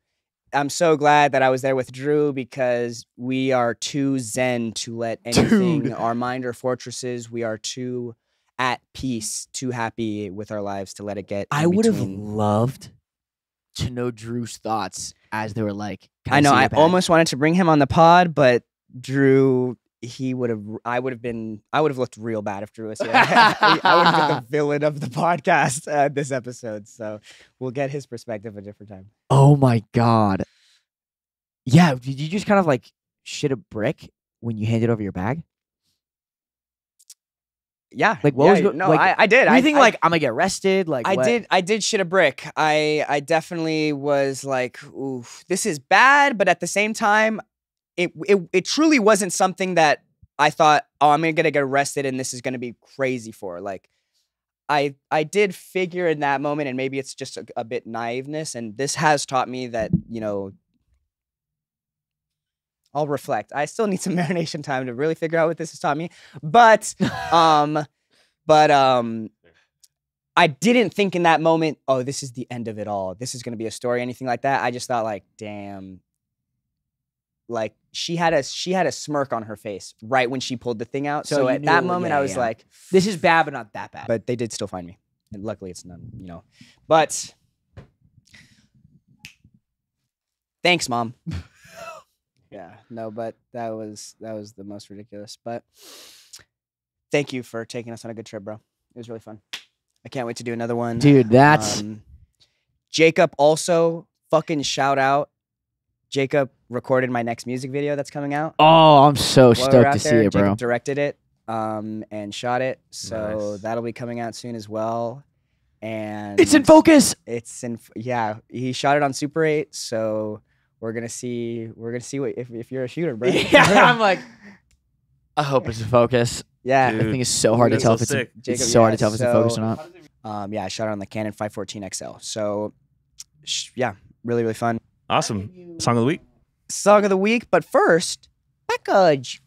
I'm so glad that I was there with Drew because we are too zen to let anything. Our mind are fortresses. We are too at peace, too happy with our lives to let it get. I would have loved to know Drew's thoughts as they were like. I know. I almost wanted to bring him on the pod, but Drew, I would have looked real bad if Drew was here. I would have been the villain of the podcast this episode. So we'll get his perspective a different time. Oh my God. Yeah. Did you just kind of like shit a brick when you handed over your bag? Yeah. Like, what yeah, was go- no, like, I did. Were you I think like I'm gonna get arrested? Like I what? did. I did shit a brick. I definitely was like, ooh, this is bad. But at the same time, it truly wasn't something that I thought, oh, I'm gonna get arrested and this is gonna be crazy for. Like, I did figure in that moment, and maybe it's just a bit naiveness. And this has taught me that, you know, I'll reflect. I still need some marination time to really figure out what this has taught me. But I didn't think in that moment, oh, this is the end of it all. This is gonna be a story, anything like that. I just thought like, damn. Like she had a smirk on her face right when she pulled the thing out. So So you at that knew- moment, yeah, I was yeah. like, This is bad, but not that bad. but they did still find me. And luckily it's none, you know. But thanks, Mom. Yeah, no, but that was the most ridiculous. But thank you for taking us on a good trip, bro. It was really fun. I can't wait to do another one. Dude, that's Jacob also fucking shout out. Jacob recorded my next music video that's coming out. oh, I'm so While we're stoked out to see there, it, bro. Jacob directed it and shot it. So Nice. that'll be coming out soon as well. And It's in focus. It's in yeah, he shot it on Super 8, so we're gonna see what if you're a shooter, bro. Yeah, I'm like, I hope it's in focus. yeah. I Dude, think it's so hard to that's tell so if it's, in, sick. it's Jacob, so hard yeah, to tell if it's in focus or so- not. Yeah, I shot it on the Canon 514 XL. So yeah, really, really fun. Awesome. Song of the week. Song of the week, but first, package.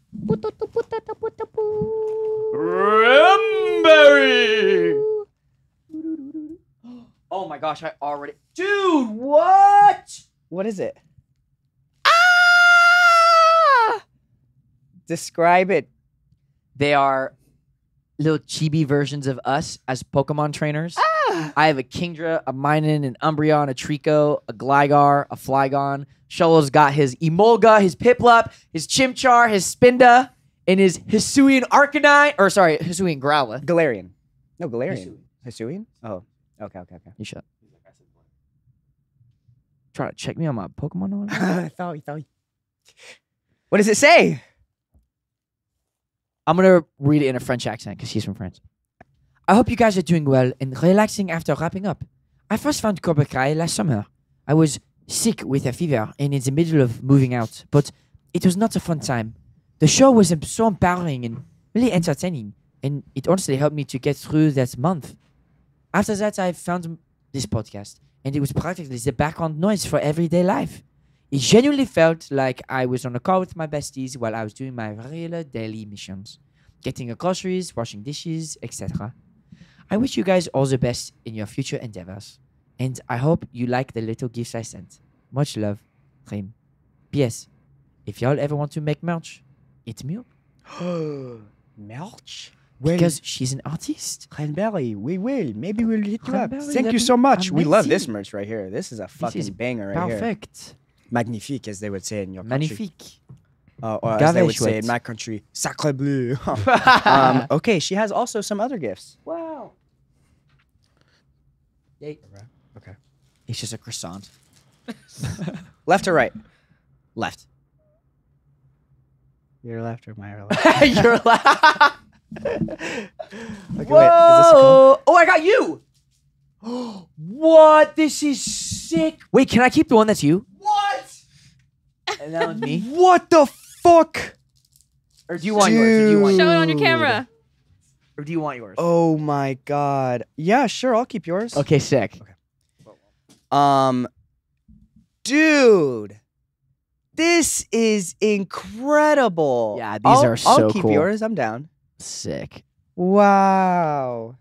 Oh my gosh, I already. Dude, what? What is it? Ah! Describe it. They are little chibi versions of us as Pokemon trainers. Ah! I have a Kingdra, a Minun, an Umbreon, a Trico, a Gligar, a Flygon. Sholo's got his Emolga, his Piplup, his Chimchar, his Spinda, and his Hisuian Arcanine. Or sorry, Hisuian Growlithe. Galarian. No, Galarian. Hisuian? Oh, okay. You shut. Try to check me on my Pokemon knowledge? Sorry. What does it say? I'm going to read it in a French accent because he's from France. I hope you guys are doing well and relaxing after wrapping up. I first found Cobra Kai last summer. I was sick with a fever and in the middle of moving out, but it was not a fun time. The show was so empowering and really entertaining, and it honestly helped me to get through that month. After that, I found this podcast, and it was practically the background noise for everyday life. It genuinely felt like I was on a call with my besties while I was doing my regular daily missions, getting the groceries, washing dishes, etc. I wish you guys all the best in your future endeavors, and I hope you like the little gifts I sent. Much love, Reem. P.S. If y'all ever want to make merch, hit me up. Melch? Because she's an artist. Cranberry, we will. Maybe we'll hit you up. Cranberry, Thank that'd you be so much. We love this amazing. merch right here. This is a fucking is banger right here. Perfect. Magnifique, as they would say in your country. Magnifique. Or as they would say in Chouette. my country, sacre bleu. Okay, she has also some other gifts. Wow. Okay. It's just a croissant. Left or right? Left. Your left or my left? You're left. Okay, wait, is this Whoa! Oh, I got you. What? This is sick. Wait, can I keep the one that's you? What? And that one's me. What the fuck? Or do you want yours? Or do you want Show yours? it on your camera. Or do you want yours? Oh my god. Yeah, sure, I'll keep yours. Okay, sick. Dude. This is incredible. Yeah, these I'll are I'll so keep cool. yours. I'm down. Sick. Wow.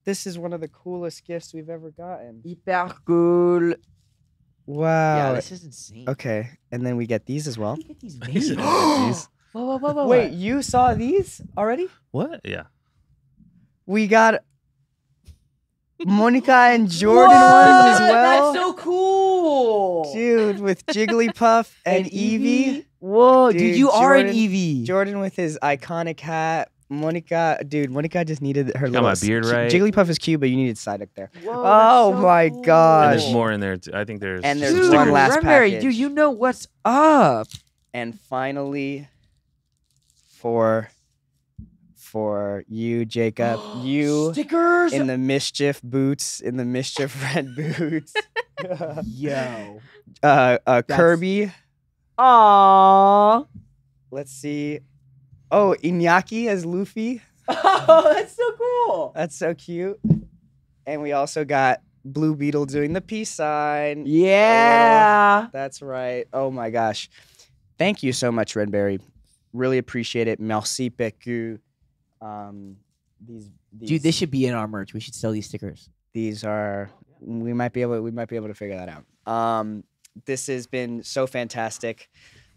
This is one of the coolest gifts we've ever gotten. Hyper cool. Wow. Yeah, this is insane. Okay, and then we get these as well. Look at these These names. are these. Whoa. Wait, you saw these already? What? Yeah. We got Monica and Jordan ones as well. That's so cool. Dude, with Jigglypuff and Eevee. Whoa, dude, you are an Jordan- Eevee. Jordan with his iconic hat. Monica just needed her Got little... my beard right. Jigglypuff is cute, but you needed Psyduck there. Whoa, Oh that's so my cool. God. And there's more in there. Too. I think there's. And there's Dude, one stickers. last Cranberry, package. dude, you know what's up. And finally, for for you, Jacob. You stickers. in the mischief boots, in the mischief red boots. Yo. Kirby. Aww. Let's see. Oh, Iñaki as Luffy. Oh, that's so cool. That's so cute. And we also got Blue Beetle doing the peace sign. Yeah. That's right. Oh my gosh. Thank you so much, Redberry. Really appreciate it. Merci beaucoup. These Dude, this should be in our merch. We should sell these stickers. these are we might be able to figure that out. This has been so fantastic.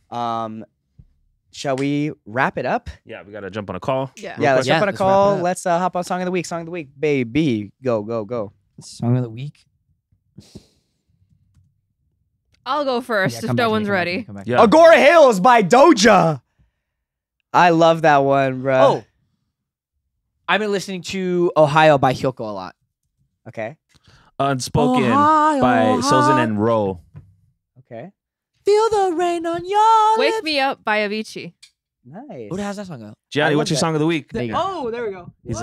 Shall we wrap it up? Yeah, we gotta jump on a call. Yeah. Yeah, let's jump on a let's wrap call. it up. Let's hop on Song of the Week. Song of the Week, baby. Go, go, go. Song of the week. I'll go first if no one's ready. Yeah. Agora Hills by Doja. I love that one, bro. Oh. I've been listening to Ohio by Hyoko a lot. Okay. Unspoken Ohio, by Ohio. Sozin and Ro. Okay. Feel the rain on your Wake lips. Me Up by Avicii. Nice. Who has that song go? Gianni, love what's your that. song of the week? There you go. Oh, there we go. He's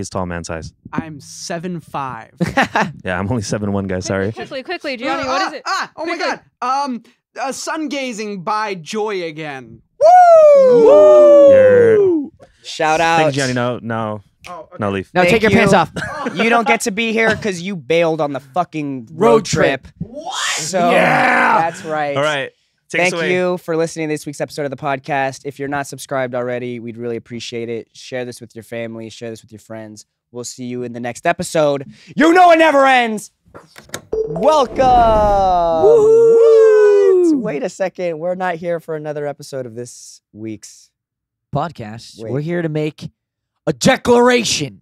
tall man size. I'm 7'5". Yeah, I'm only 7'1", guys. Sorry. Quickly, Gianni, what is it? Oh my God. Sun Gazing by Joy Again. You're- Shout out. Thank you, Gianni. No, Oh, okay. no leaf. Now Thank take your you. pants off. You don't get to be here because you bailed on the fucking road Road trip. trip. What? So that's right. All right. Take us Thank away. you for listening to this week's episode of the podcast. If you're not subscribed already, we'd really appreciate it. Share this with your family. Share this with your friends. We'll see you in the next episode. You know it never ends. Welcome. What? Wait a second. We're not here for another episode of this week's Podcast. Wait. We're here to make a declaration.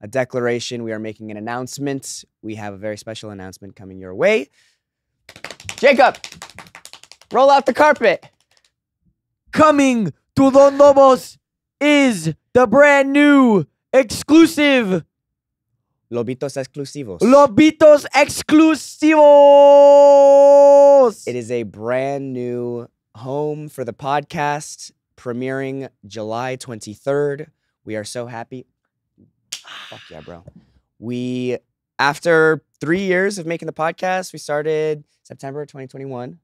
a declaration. We are making an announcement. We have a very special announcement coming your way. Jacob, roll out the carpet. Coming to Don Lobos is the brand new exclusive Lobitos exclusivos. Lobitos Exclusivos. It is a brand new home for the podcast, premiering July 23rd. We are so happy. Fuck yeah, bro. We, after 3 years of making the podcast, we started September 2021.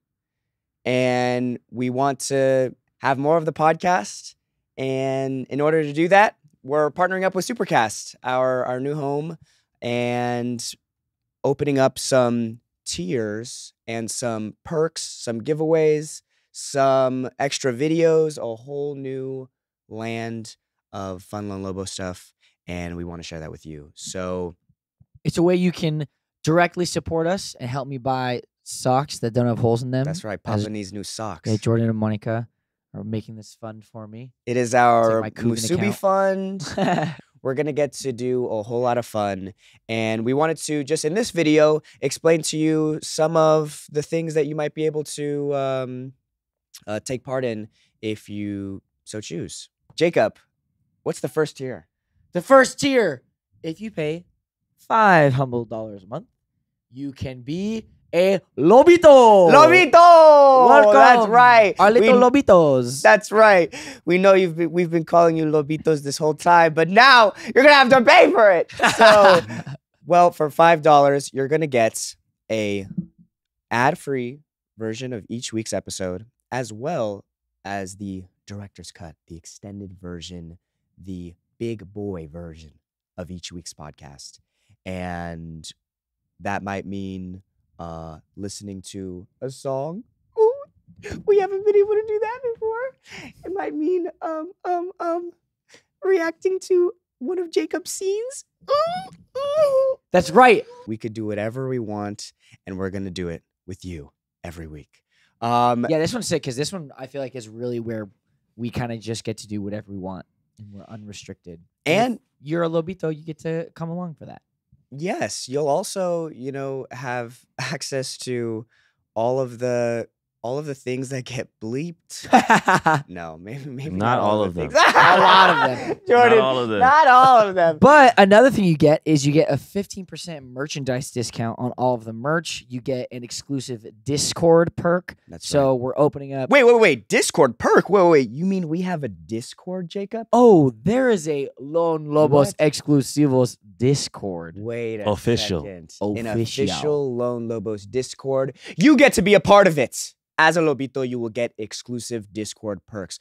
And we want to have more of the podcast. And in order to do that, we're partnering up with Supercast, our new home, and opening up some tiers and some perks, some giveaways, some extra videos, a whole new land of Fun Lone Lobo stuff. And we want to share that with you. So It's a way you can directly support us and help me buy socks that don't have holes in them. that's right. As- Papa needs new socks. Okay, Jordan and Monica are making this fund for me. It is our my Kuban Musubi account. Fund. We're going to get to do a whole lot of fun. And we wanted to, just in this video, explain to you some of the things that you might be able to take part in if you so choose. Jacob, what's the first tier? The first tier, if you pay $5 humble dollars a month, you can be a Lobito. Lobito! Welcome. That's right. Our little We- Lobitos. That's right. We know we've been calling you Lobitos this whole time, but now you're gonna have to pay for it. So, well, for $5, you're gonna get a ad-free version of each week's episode, as well as the director's cut, the extended version, the big boy version of each week's podcast, and that might mean listening to a song. Ooh, we haven't been able to do that before. It might mean reacting to one of Jacob's scenes. Ooh. That's right. We could do whatever we want, and we're gonna do it with you every week. Yeah, this one's sick because this one I feel like is really where we kind of just get to do whatever we want and we're unrestricted. And if you're a Lobito, you get to come along for that. yes, you'll also, have access to all of the all of the things that get bleeped. No, maybe Not all of them. things. A lot of them. Jordan, Not all of them. Not all of them. But another thing you get is you get a 15% merchandise discount on all of the merch. You get an exclusive Discord perk. That's So we're opening up. Wait. Discord perk. Wait. You mean we have a Discord, Jacob? Oh, there is a Lone Lobos What? Exclusivos Discord. Wait a Official. second. Official. An official Lone Lobos Discord. You get to be a part of it. As a Lobito, you will get exclusive Discord perks.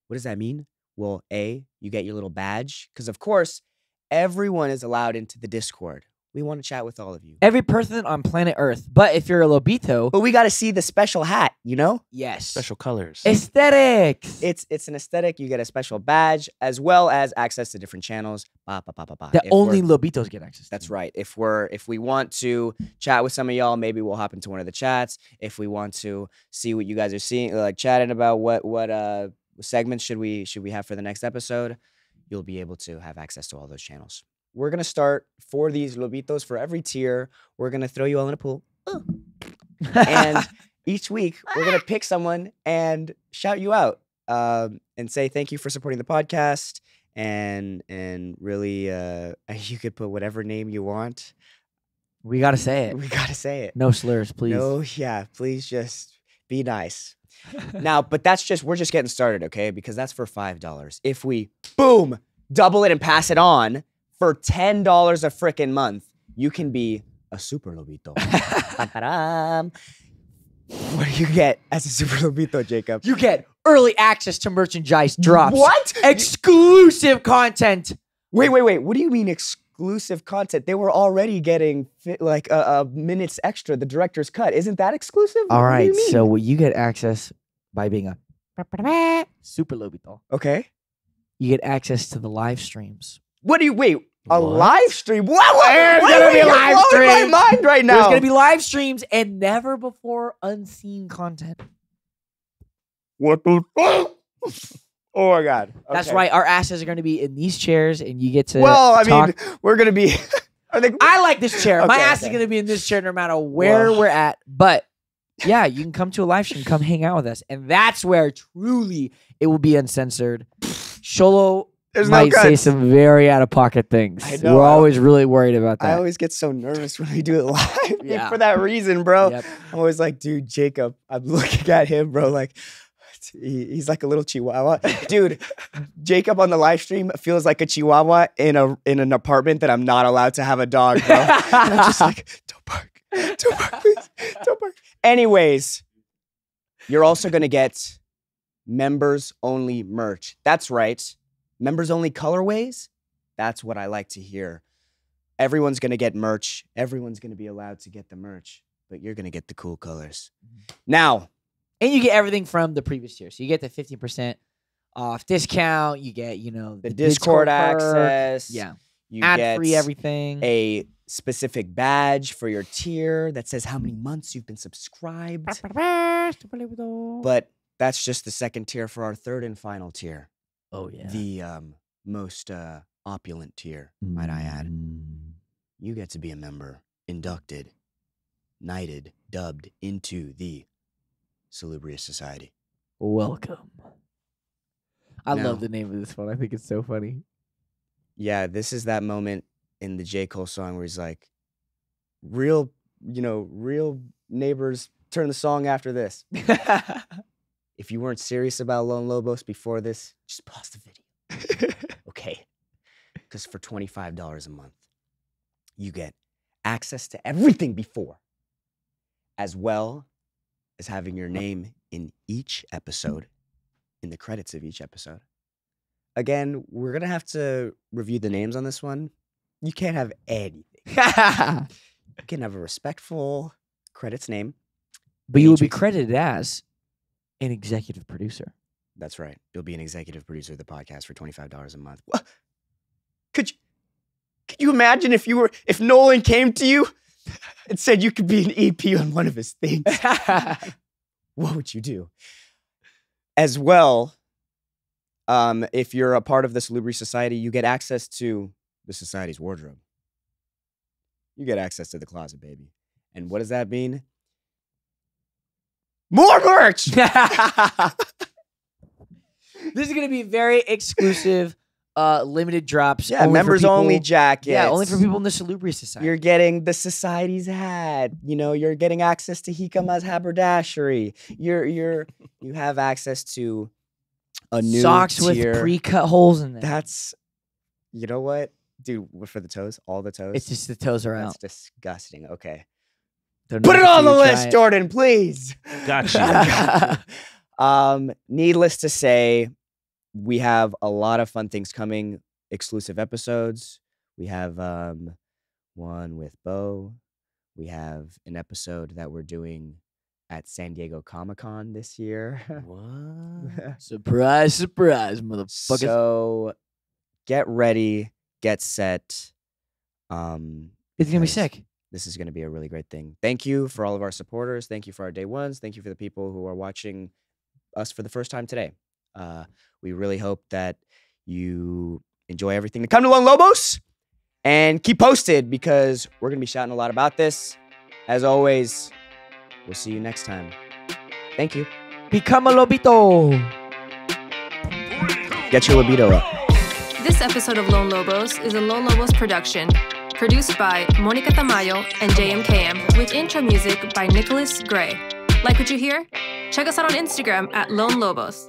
What does that mean? Well, A, you get your little badge. Because, of course, everyone is allowed into the Discord. We want to chat with all of you. Every person on planet Earth. But if you're a Lobito, But we got to see the special hat, you know? yes. Special colors. Aesthetics. It's an aesthetic. You get a special badge as well as access to different channels. Ba. that If only we're- Lobitos get access to. That's right. If we want to chat with some of y'all, maybe we'll hop into one of the chats. If we want to see what you guys are seeing, like chatting about what segments should we have for the next episode, you'll be able to have access to all those channels. We're gonna start for these Lobitos for every tier. We're gonna throw you all in a pool. And each week we're gonna pick someone and shout you out and say thank you for supporting the podcast and really you could put whatever name you want. We got to say it. We gotta say it. No slurs, please. No, yeah, please just be nice. Now, but we're just getting started, okay? Because that's for $5. If we boom double it and pass it on for $10 a frickin' month, you can be a super Lobito. Ta-da-dam. What do you get as a super Lobito, Jacob? You get early access to merchandise drops. What? Exclusive content. Wait. What do you mean exclusive content? They were already getting minutes extra, the director's cut. Isn't that exclusive? All What do right, you mean? so you get access by being a super Lobito. Okay. You get access to the live streams. What do you wait? A What? live stream? What? There's Wait, gonna be a you're live blowing my stream. mind right now. There's going to be live streams and never before unseen content. What the fuck? Oh my god. That's Okay. right. Our asses are going to be in these chairs and you get to Well, I talk. mean, we're gonna be. Are they? I like this chair. My Okay, ass is okay. going to be in this chair no matter where Well. we're at. But yeah, you can come to a live stream, come hang out with us. And that's where truly it will be uncensored. Sholo There's no might say cuts. some very out of pocket things. I know, We're I- always really worried about I that. always get so nervous when we do it live. Yeah. For that reason, bro. Yep. I'm always like, dude, Jacob. I'm looking at him, bro. Like, he's like a little chihuahua, dude. Jacob on the live stream feels like a chihuahua in an apartment that I'm not allowed to have a dog, bro. And I'm just like, don't bark, please, don't bark. Anyways, you're also gonna get members only merch. That's right, members only colorways. That's what I like to hear. Everyone's gonna get merch. Everyone's gonna be allowed to get the merch, but you're gonna get the cool colors. Now. And you get everything from the previous tier. So you get the 15% off discount. You get, the Discord perk. access. Yeah. You Ad-free get everything. a specific badge for your tier that says how many months you've been subscribed. But that's just the second tier. For our third and final tier, Oh, yeah. the most opulent tier, might I add. You get to be a member, inducted, knighted, dubbed into the Salubrious Society. Welcome. I Now- love the name of this one. I think it's so funny. Yeah, this is that moment in the J. Cole song where he's like, real neighbors turn the song after this. If you weren't serious about Lone Lobos before this, just pause the video. Okay. Because for $25 a month, you get access to everything before, as well as having your name in each episode, in the credits of each episode. Again, we're going to have to review the names on this one. You can't have anything. You can have a respectful credits name. But you will be Agent. credited as an executive producer. That's right. You'll be an executive producer of the podcast for $25 a month. What? Could you imagine if Nolan came to you and said you could be an EP on one of his things? What would you do? As well, if you're a part of the Salubri Society, you get access to the society's wardrobe. You get access to the closet, baby. And what does that mean? More merch. This is gonna be very exclusive, limited drops. Yeah, only for members people- only jackets. Yeah, only for people in the Salubrious Society. You're getting the society's hat. You know, you're getting access to Hikama's haberdashery. You have access to a new socks tier. with pre-cut holes in them. That's, you know what, dude? For the toes, all the toes. It's just the toes are That's out. disgusting. Okay, They're put not it on the until you list, try it. Jordan, please. Gotcha. Needless to say, we have a lot of fun things coming. Exclusive episodes. We have one with Bo. We have an episode that we're doing at San Diego Comic-Con this year. What? Surprise, surprise, motherfucker. So get ready, get set. It's gonna be because sick. This is going to be a really great thing. Thank you for all of our supporters. Thank you for our day ones. Thank you for the people who are watching us for the first time today. We really hope that you enjoy everything to come to Lone Lobos and keep posted because we're going to be shouting a lot about this. As always, we'll see you next time. Thank you. Become a lobito. Get your libido up. This episode of Lone Lobos is a Lone Lobos production, produced by Monica Tamayo and JMKM, with intro music by Nicholas Gray. Like what you hear? Check us out on Instagram at Lone Lobos.